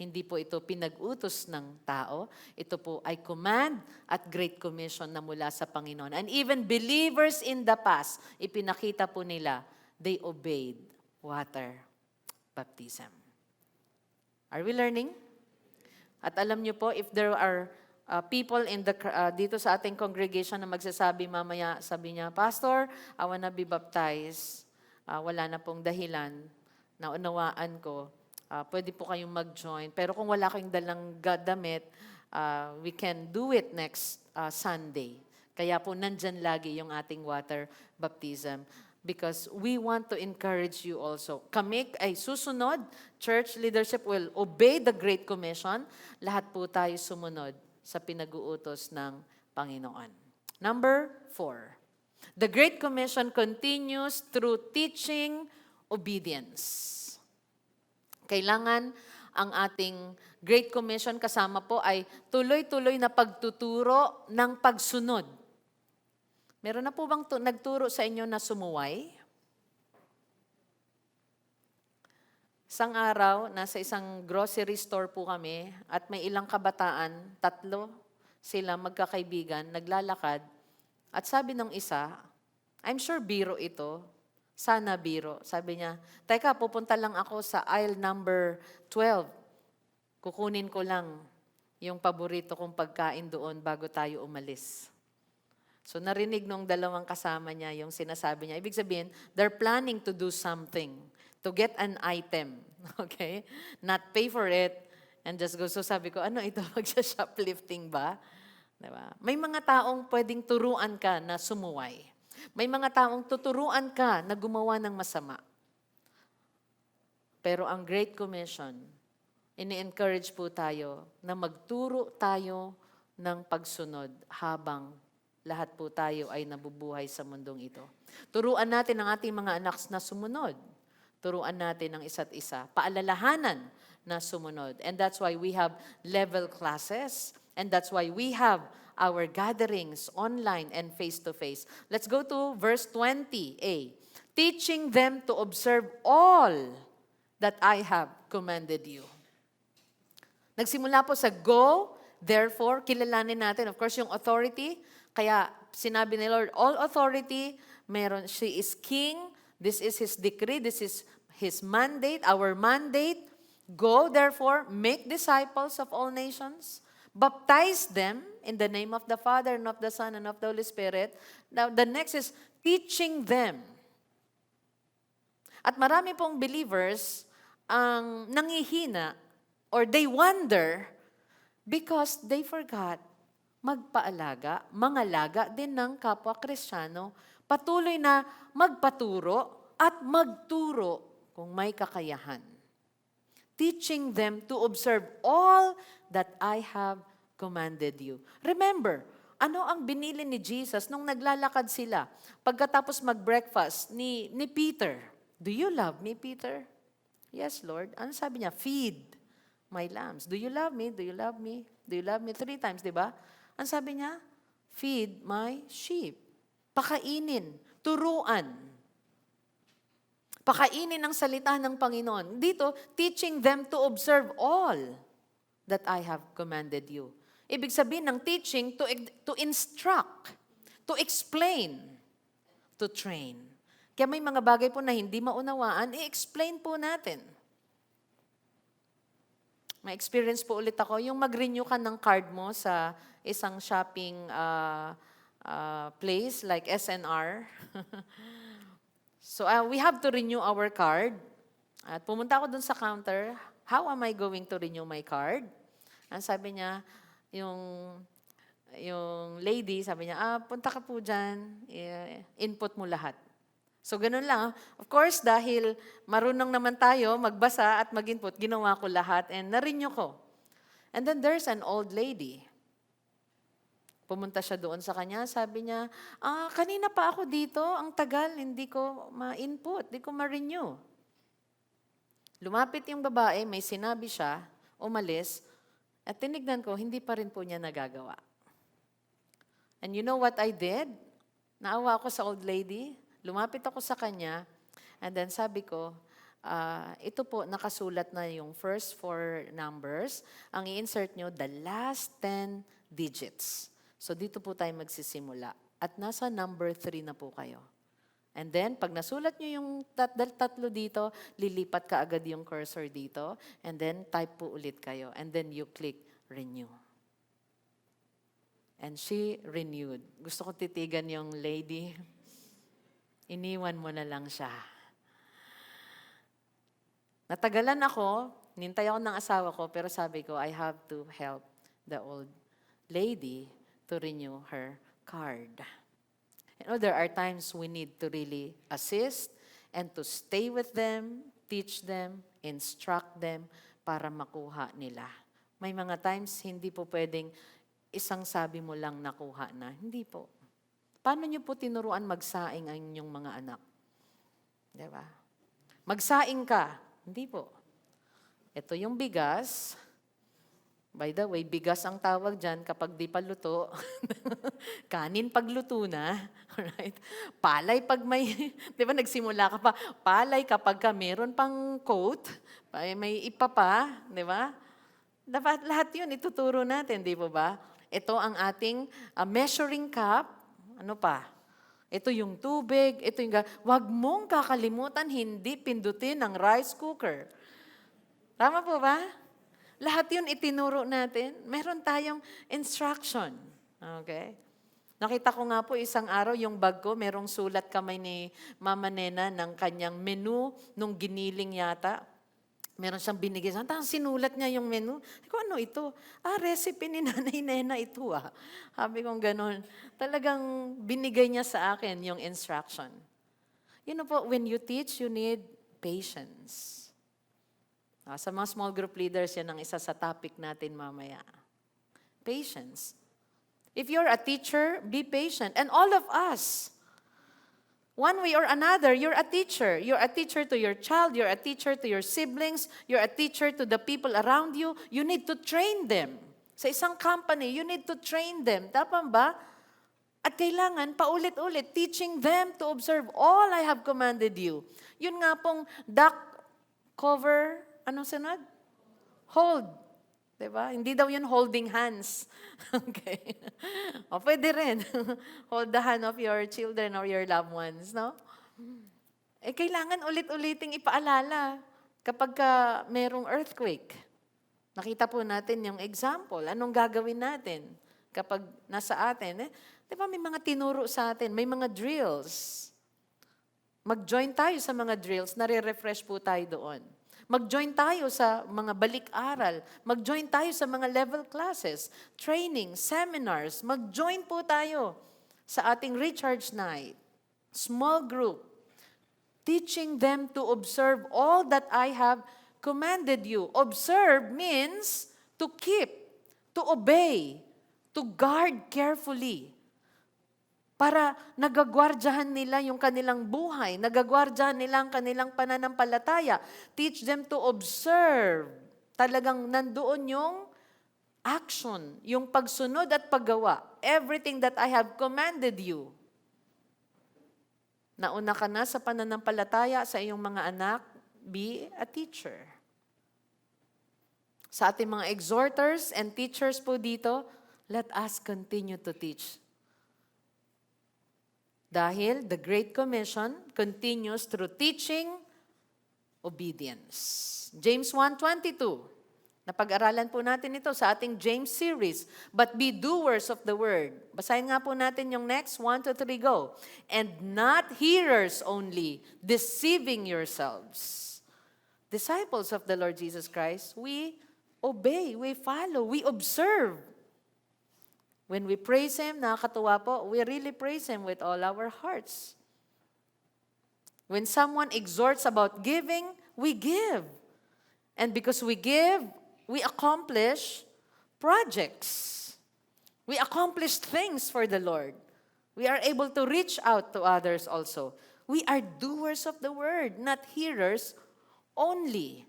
Speaker 4: Hindi po ito pinag-utos ng tao. Ito po ay command at Great Commission na mula sa Panginoon. And even believers in the past, ipinakita po nila, they obeyed water baptism. Are we learning? At alam niyo po, if there are people in the dito sa ating congregation na magsasabi mamaya, sabi niya, "Pastor, I wanna be baptized." Wala na pong dahilan, naunawaan ko, pwede po kayong mag-join. Pero kung wala kayong dalang damit, we can do it next Sunday. Kaya po nandyan lagi yung ating water baptism. Because we want to encourage you also. Kami ay susunod, church leadership will obey the Great Commission. Lahat po tayo sumunod sa pinag-uutos ng Panginoon. Number 4. The Great Commission continues through teaching obedience. Kailangan ang ating Great Commission kasama po ay tuloy-tuloy na pagtuturo ng pagsunod. Meron na po bang nagturo sa inyo na sumuway? Isang araw, nasa isang grocery store po kami at may ilang kabataan, 3 sila magkakaibigan, naglalakad. At sabi ng isa, I'm sure biro ito, sana biro. Sabi niya, "Teka, pupunta lang ako sa aisle number 12. Kukunin ko lang yung paborito kong pagkain doon bago tayo umalis." So narinig nung dalawang kasama niya yung sinasabi niya. Ibig sabihin, they're planning to do something, to get an item. Okay? Not pay for it and just go. So sabi ko, ano ito, magsha-shoplifting ba? Diba? May mga taong pwedeng turuan ka na sumuway. May mga taong tuturuan ka na gumawa ng masama. Pero ang Great Commission, ini-encourage po tayo na magturo tayo ng pagsunod habang lahat po tayo ay nabubuhay sa mundong ito. Turuan natin ang ating mga anak na sumunod. Turuan natin ang isa't isa. Paalalahanan na sumunod. And that's why we have level classes. And that's why we have our gatherings online and face-to-face. Let's go to verse 20a. Teaching them to observe all that I have commanded you. Nagsimula po sa go, therefore, kilalanin natin, of course, yung authority. Kaya sinabi ni Lord, all authority, she is king, this is His decree, this is His mandate, our mandate. Go, therefore, make disciples of all nations, baptize them in the name of the Father and of the Son and of the Holy Spirit. Now, the next is teaching them. At marami pong believers ang nangihina or they wonder because they forgot magpaalaga, mangalaga din ng kapwa Kristiyano, patuloy na magpaturo at magturo kung may kakayahan. Teaching them to observe all that I have commanded you. Remember, ano ang binili ni Jesus nung naglalakad sila? Pagkatapos mag-breakfast ni Peter, do you love me, Peter? Yes, Lord. Ano sabi niya? Feed my lambs. Do you love me? Do you love me? Do you love me? 3 times, di ba? Ano sabi niya? Feed my sheep. Pakainin, turuan. Pakainin ang salita ng Panginoon. Dito, teaching them to observe all that I have commanded you. Ibig sabihin ng teaching, to instruct, to explain, to train. Kaya may mga bagay po na hindi maunawaan, i-explain po natin. May experience po ulit ako, yung mag-renew ka ng card mo sa isang shopping place like SNR. So we have to renew our card. At pumunta ako dun sa counter, how am I going to renew my card? Ang sabi niya, yung lady, sabi niya, punta ka po dyan, input mo lahat. So ganun lang. Of course, dahil marunong naman tayo magbasa at mag-input, ginawa ko lahat and na-renew ko. And then there's an old lady. Pumunta siya doon sa kanya, sabi niya, kanina pa ako dito, ang tagal, hindi ko ma-input, hindi ko ma-renew. Lumapit yung babae, may sinabi siya, umalis, at tinignan ko, hindi pa rin po niya nagagawa. And you know what I did? Naawa ako sa old lady, lumapit ako sa kanya, and then sabi ko, ito po, nakasulat na yung first 4 numbers, ang i-insert nyo, the last 10 digits. So dito po tayo magsisimula. At nasa number 3 na po kayo. And then, pag nasulat nyo yung tatlo dito, lilipat ka agad yung cursor dito. And then, type po ulit kayo. And then, you click renew. And she renewed. Gusto ko titigan yung lady. Iniwan mo na lang siya. Natagalan ako, nintay ako ng asawa ko, pero sabi ko, I have to help the old lady to renew her card. You know, there are times we need to really assist and to stay with them, teach them, instruct them para makuha nila. May mga times hindi po pwedeng isang sabi mo lang nakuha na. Hindi po. Paano niyo po tinuruan magsaing ang inyong mga anak? Di ba? Magsaing ka. Hindi po. Ito yung bigas. By the way, bigas ang tawag dyan kapag di pa luto. Kanin pag luto na. Alright? Palay pag may, di ba nagsimula ka pa, palay kapag ka meron pang coat, may ipa pa, di ba? Dapat lahat yun ituturo natin, di ba? Ito ang ating measuring cup. Ano pa? Ito yung tubig, ito yung, wag mong kakalimutan, hindi pindutin ang rice cooker. Tama po ba? Lahat yun itinuro natin. Meron tayong instruction. Okay? Nakita ko nga po isang araw, yung bag ko, merong sulat kamay ni Mama Nena ng kanyang menu nung giniling yata. Meron siyang binigay. Tapos sinulat niya yung menu. Ko, ano ito? Recipe ni Nanay Nena ito . Sabi kong ganun. Talagang binigay niya sa akin yung instruction. You know po, when you teach, you need patience. Sa mga small group leaders, yan ang isa sa topic natin mamaya. Patience. If you're a teacher, be patient. And all of us, one way or another, you're a teacher. You're a teacher to your child. You're a teacher to your siblings. You're a teacher to the people around you. You need to train them. Sa isang company, you need to train them. Tama ba? At kailangan paulit-ulit, teaching them to observe all I have commanded you. Yun nga pong duck cover, anong sunod? Hold. Diba? Hindi daw yun holding hands. Okay. O pwede rin. Hold the hand of your children or your loved ones, no? Kailangan ulit-uliting ipaalala kapag merong earthquake. Nakita po natin yung example. Anong gagawin natin kapag nasa atin? Di ba may mga tinuro sa atin, may mga drills. Mag-join tayo sa mga drills, nare-refresh po tayo doon. Mag-join tayo sa mga balik-aral. Mag-join tayo sa mga level classes, training, seminars. Mag-join po tayo sa ating recharge night, small group, teaching them to observe all that I have commanded you. Observe means to keep, to obey, to guard carefully. Para nagagwardyahan nila yung kanilang buhay, nagagwardyahan nila ang kanilang pananampalataya. Teach them to observe. Talagang nandoon yung action, yung pagsunod at paggawa. Everything that I have commanded you. Nauna ka na sa pananampalataya sa iyong mga anak, be a teacher. Sa ating mga exhorters and teachers po dito, let us continue to teach. Dahil the Great Commission continues through teaching, obedience. James 1:22. Napag-aralan po natin ito sa ating James series. But be doers of the word. Basahin nga po natin yung next, 1, 2, 3, go. And not hearers only, deceiving yourselves. Disciples of the Lord Jesus Christ, we obey, we follow, we observe. When we praise Him, nakakatuwa po, we really praise Him with all our hearts. When someone exhorts about giving, we give. And because we give, we accomplish projects. We accomplish things for the Lord. We are able to reach out to others also. We are doers of the word, not hearers only.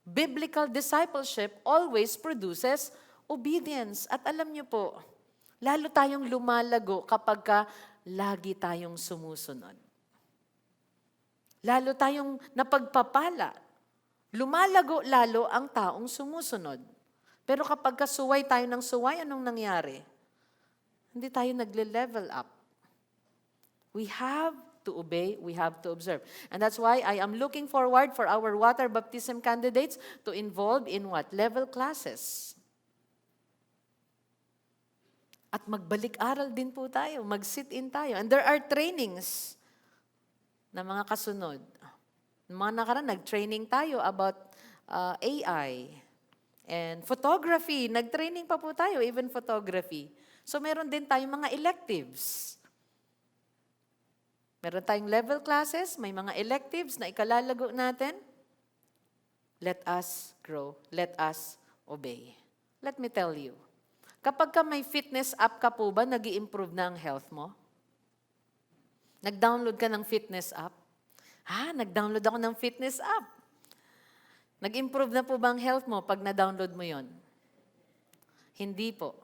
Speaker 4: Biblical discipleship always produces obedience. At alam niyo po, lalo tayong lumalago kapag lagi tayong sumusunod. Lalo tayong napagpapala. Lumalago lalo ang taong sumusunod. Pero kapag suway tayo ng suway, anong nangyari? Hindi tayo nagle-level up. We have to obey, we have to observe. And that's why I am looking forward for our water baptism candidates to involve in what? Level classes. At magbalik-aral din po tayo, mag-sit-in tayo. And there are trainings na mga kasunod. Mga nakaraan, nag-training tayo about AI and photography. Nag-training pa po tayo, even photography. So meron din tayong mga electives. Meron tayong level classes, may mga electives na ikalalago natin. Let us grow, let us obey. Let me tell you, kapag may fitness app ka po ba, nag-i-improve na ang health mo? Nag-download ka ng fitness app? Nag-download ako ng fitness app. Nag-improve na po ba ang health mo pag na-download mo yon? Hindi po.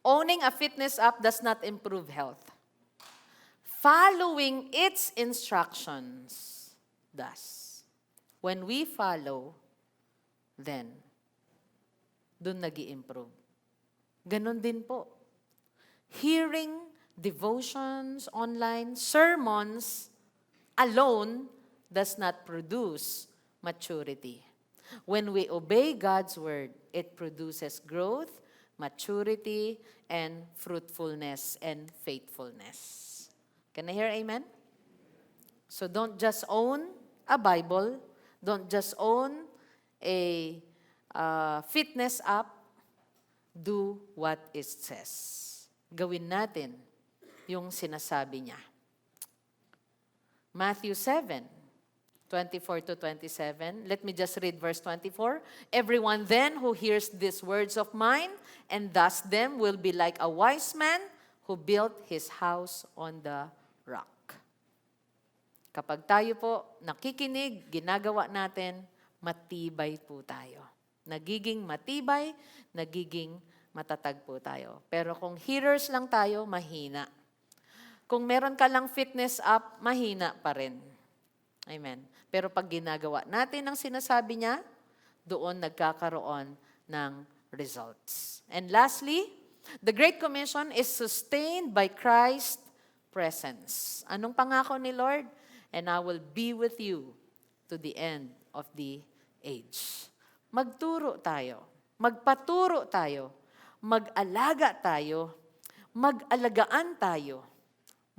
Speaker 4: Owning a fitness app does not improve health. Following its instructions does. When we follow, then doon nag-i-improve. Ganon din po. Hearing, devotions, online, sermons alone does not produce maturity. When we obey God's word, it produces growth, maturity, and fruitfulness and faithfulness. Can I hear amen? So don't just own a Bible, don't just own a fitness app, do what it says. Gawin natin yung sinasabi niya. Matthew 7:24-27. Let me just read verse 24. Everyone then who hears these words of mine and does them will be like a wise man who built his house on the rock. Kapag tayo po nakikinig, ginagawa natin, matibay po tayo. Nagiging matibay, nagiging matatag po tayo. Pero kung hearers lang tayo, mahina. Kung meron ka lang fitness app, mahina pa rin. Amen. Pero pag ginagawa natin ang sinasabi niya, doon nagkakaroon ng results. And lastly, the Great Commission is sustained by Christ's presence. Anong pangako ni Lord? And I will be with you to the end of the age. Magturo tayo, magpaturo tayo, mag-alaga tayo, mag-alagaan tayo,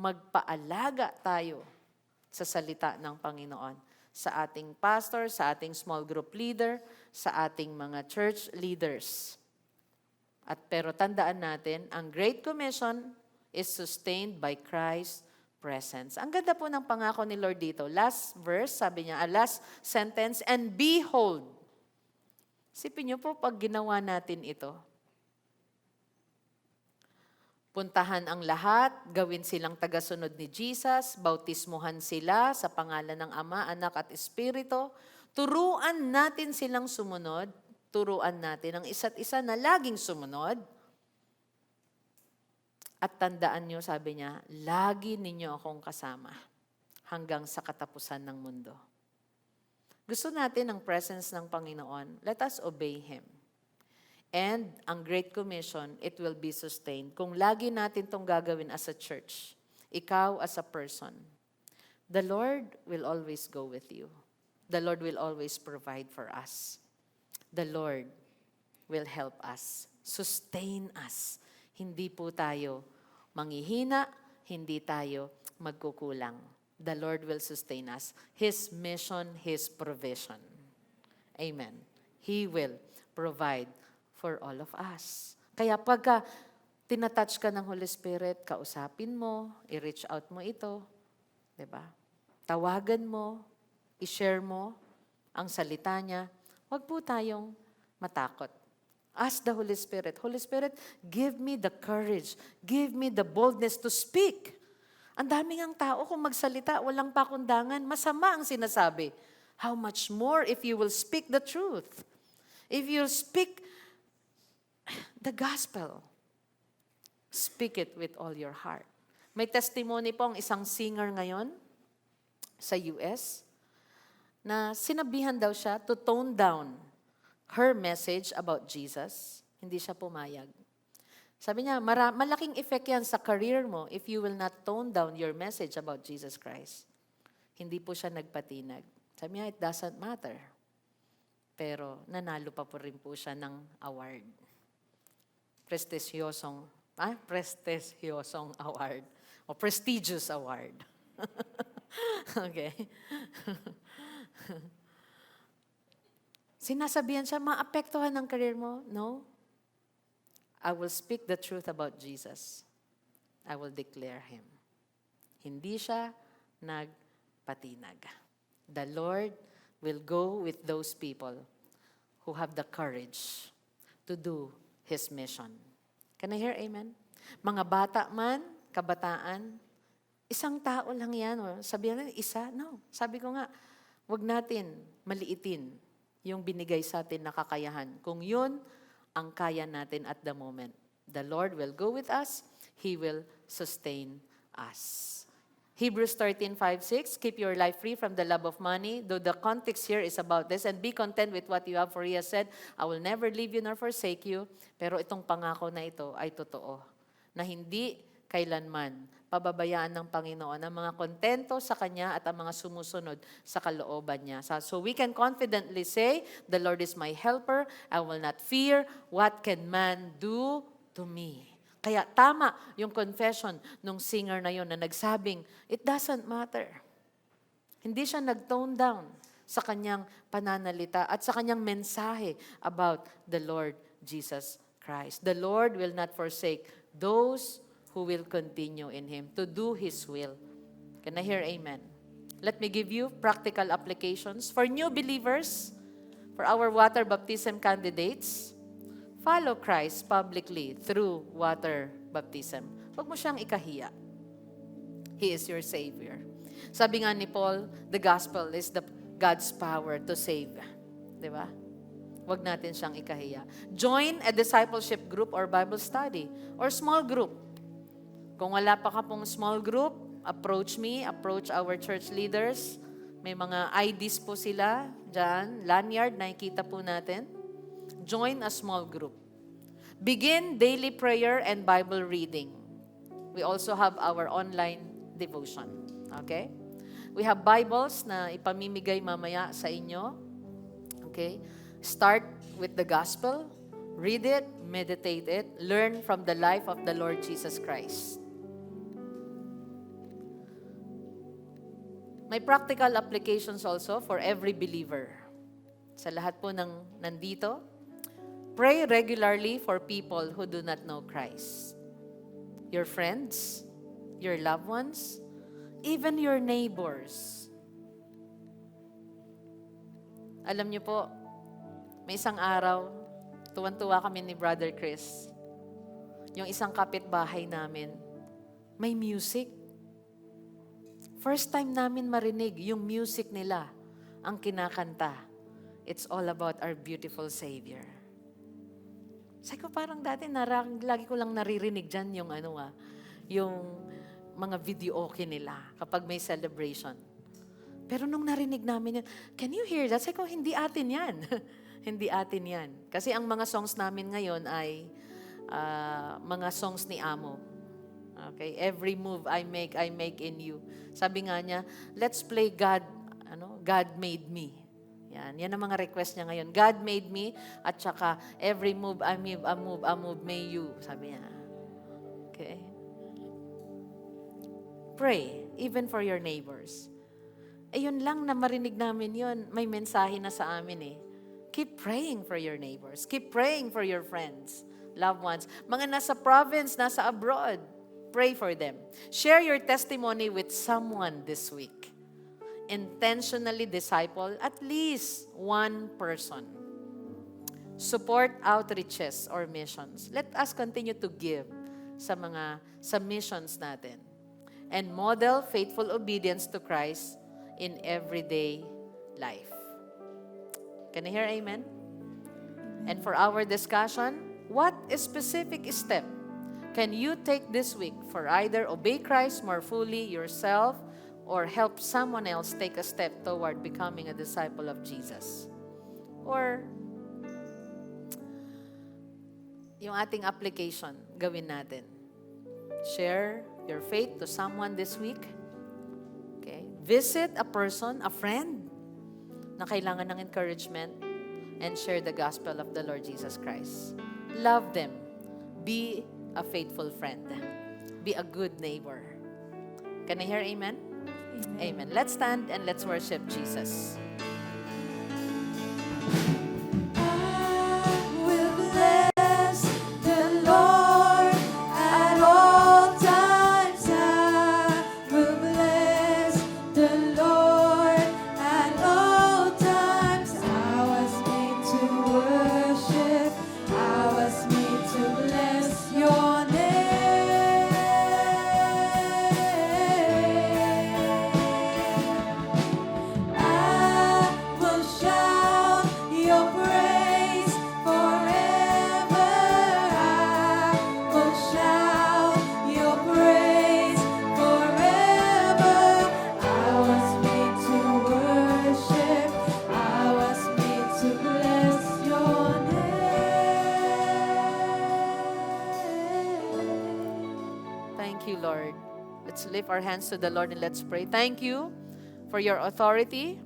Speaker 4: magpaalaga tayo sa salita ng Panginoon, sa ating pastor, sa ating small group leader, sa ating mga church leaders. Pero tandaan natin, ang Great Commission is sustained by Christ's presence. Ang ganda po ng pangako ni Lord dito. Last verse, sabi niya, last sentence, and behold. Sipin niyo po pag ginawa natin ito. Puntahan ang lahat, gawin silang tagasunod ni Jesus, bautismuhan sila sa pangalan ng Ama, Anak at Espiritu. Turuan natin silang sumunod, turuan natin ang isa't isa na laging sumunod. At tandaan nyo, sabi niya, lagi ninyo akong kasama hanggang sa katapusan ng mundo. Gusto natin ang presence ng Panginoon. Let us obey Him. And ang Great Commission, it will be sustained. Kung lagi natin itong gagawin as a church, ikaw as a person, the Lord will always go with you. The Lord will always provide for us. The Lord will help us, sustain us. Hindi po tayo manghihina, hindi tayo magkukulang. The Lord will sustain us. His mission, His provision. Amen. He will provide for all of us. Kaya pagka tinatouch ka ng Holy Spirit, kausapin mo, i-reach out mo ito, diba? Tawagan mo, i-share mo ang salita niya. Huwag po tayong matakot. Ask the Holy Spirit, Holy Spirit, give me the courage, give me the boldness to speak. Ang daming ang tao kung magsalita, walang pakundangan, masama ang sinasabi. How much more if you will speak the truth? If you speak the gospel, speak it with all your heart. May testimony po ang isang singer ngayon sa US na sinabihan daw siya to tone down her message about Jesus. Hindi siya pumayag. Sabi niya, malaking effect yan sa career mo if you will not tone down your message about Jesus Christ. Hindi po siya nagpatinag. Sabi niya, it doesn't matter. Pero nanalo pa po rin po siya ng award. Prestigyosong award. O prestigious award. Okay. Sinasabihan siya, maapektuhan ng career mo? No. I will speak the truth about Jesus. I will declare Him. Hindi siya nagpatinag. The Lord will go with those people who have the courage to do His mission. Can I hear amen? Mga bata man, kabataan, isang tao lang yan. Or sabihan natin, isa? No. Sabi ko nga, wag natin maliitin yung binigay sa atin na kakayahan. Kung yun ang kaya natin at the moment, the Lord will go with us. He will sustain us. Hebrews 13:5-6, keep your life free from the love of money, though the context here is about this, and be content with what you have, for He has said, I will never leave you nor forsake you. Pero itong pangako na ito ay totoo, na hindi kailanman pababayaan ng Panginoon ang mga kontento sa Kanya at ang mga sumusunod sa kalooban Niya. So we can confidently say, the Lord is my helper, I will not fear, what can man do to me? Kaya tama yung confession nung singer na yon na nagsabing, it doesn't matter. Hindi siya nag-tone down sa kanyang pananalita at sa kanyang mensahe about the Lord Jesus Christ. The Lord will not forsake those who will continue in Him to do His will. Can I hear amen? Let me give you practical applications. For new believers, for our water baptism candidates, follow Christ publicly through water baptism. Huwag mo siyang ikahiya. He is your Savior. Sabi nga ni Paul, the gospel is God's power to save. Di ba? Huwag natin siyang ikahiya. Join a discipleship group or Bible study or small group. Kung wala pa ka pong small group, approach me, approach our church leaders. May mga IDs po sila dyan, lanyard, nakikita po natin. join a small group. Begin daily prayer and Bible reading. We also have our online devotion. Okay? We have Bibles na ipamimigay mamaya sa inyo. Okay? Start with the gospel. Read it, meditate it, learn from the life of the Lord Jesus Christ. May practical applications also for every believer. Sa lahat po ng nandito, pray regularly for people who do not know Christ. Your friends, your loved ones, even your neighbors. Alam niyo po, may isang araw, tuwan-tuwa kami ni Brother Chris. Yung isang kapitbahay namin, may music. First time namin marinig yung music nila, ang kinakanta. It's all about our beautiful Savior. Sabi ko parang dati, lagi ko lang naririnig dyan yung mga video okay nila kapag may celebration. Pero nung narinig namin yan, can you hear that? Sabi ko, hindi atin yan. Hindi atin yan. Kasi ang mga songs namin ngayon ay mga songs ni Amo. Okay, every move I make in you. Sabi nga niya, let's play God made me. Yan ang mga request niya ngayon. God made me at saka every move I move may you. Sabi niya. Okay. Pray even for your neighbors. Yun lang na marinig namin yun. May mensahe na sa amin eh. Keep praying for your neighbors. Keep praying for your friends, loved ones. Mga nasa province, nasa abroad. Pray for them. Share your testimony with someone this week. Intentionally disciple at least one person. Support outreaches or missions. Let us continue to give sa missions natin. And model faithful obedience to Christ in everyday life. Can you hear amen? And for our discussion, what specific step can you take this week for either obey Christ more fully yourself or help someone else take a step toward becoming a disciple of Jesus? Or yung ating application, gawin natin. Share your faith to someone this week. Okay? Visit a person, a friend, na kailangan ng encouragement and share the gospel of the Lord Jesus Christ. Love them. Be a faithful friend. Be a good neighbor. Can I hear amen? Amen. Let's stand and let's worship Jesus.
Speaker 1: I will bless the Lord at all times. I will bless the Lord at all times. I was made to worship. I was made to bless your name. I will shout your praise forever. I will shout your praise forever. I was made to worship. I was made to bless your name.
Speaker 4: Thank you, Lord. Let's lift our hands to the Lord and let's pray. Thank you for your authority,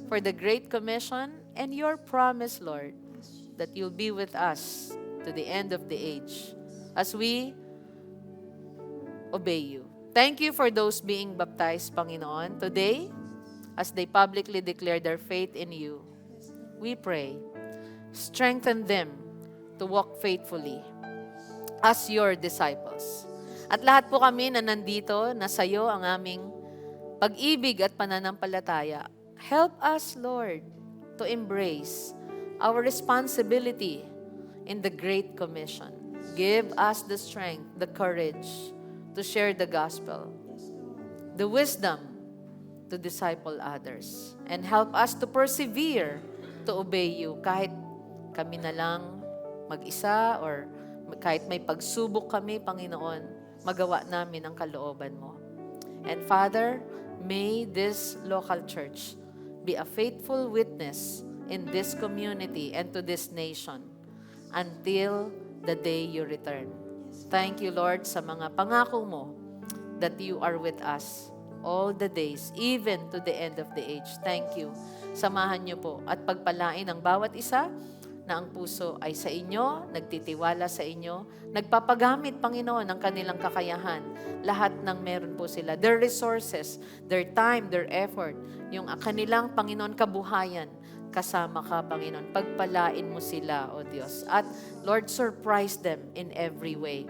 Speaker 4: for the Great Commission, and your promise, Lord, that you'll be with us to the end of the age as we obey you. Thank you for those being baptized, Panginoon, today as they publicly declare their faith in you. We pray, strengthen them to walk faithfully as your disciples. At lahat po kami na nandito, na sa iyo ang aming pag-ibig at pananampalataya. Help us, Lord, to embrace our responsibility in the Great Commission. Give us the strength, the courage to share the gospel, the wisdom to disciple others, and help us to persevere to obey you kahit kami na lang mag-isa or kahit may pagsubok kami, Panginoon, magawa namin ang kalooban mo. And Father, may this local church be a faithful witness in this community and to this nation until the day you return. Thank you, Lord, sa mga pangako mo that you are with us all the days, even to the end of the age. Thank you. Samahan niyo po at pagpalain ang bawat isa na ang puso ay sa inyo, nagtitiwala sa inyo, nagpapagamit, Panginoon, ng kanilang kakayahan. Lahat ng meron po sila, their resources, their time, their effort, yung kanilang, Panginoon, kabuhayan, kasama ka, Panginoon. Pagpalain mo sila, O Diyos. At Lord, surprise them in every way.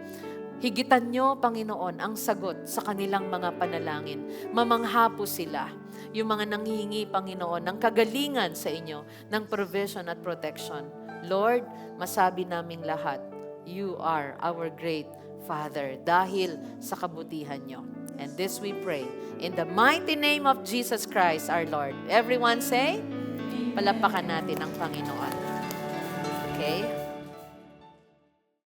Speaker 4: Higitan nyo, Panginoon, ang sagot sa kanilang mga panalangin. Mamangha po sila. Yung mga nanghihingi, Panginoon, ng kagalingan sa inyo, ng provision at protection. Lord, masabi naming lahat, you are our great Father dahil sa kabutihan nyo. And this we pray in the mighty name of Jesus Christ, our Lord. Everyone say, palapakan natin ang Panginoon. Okay?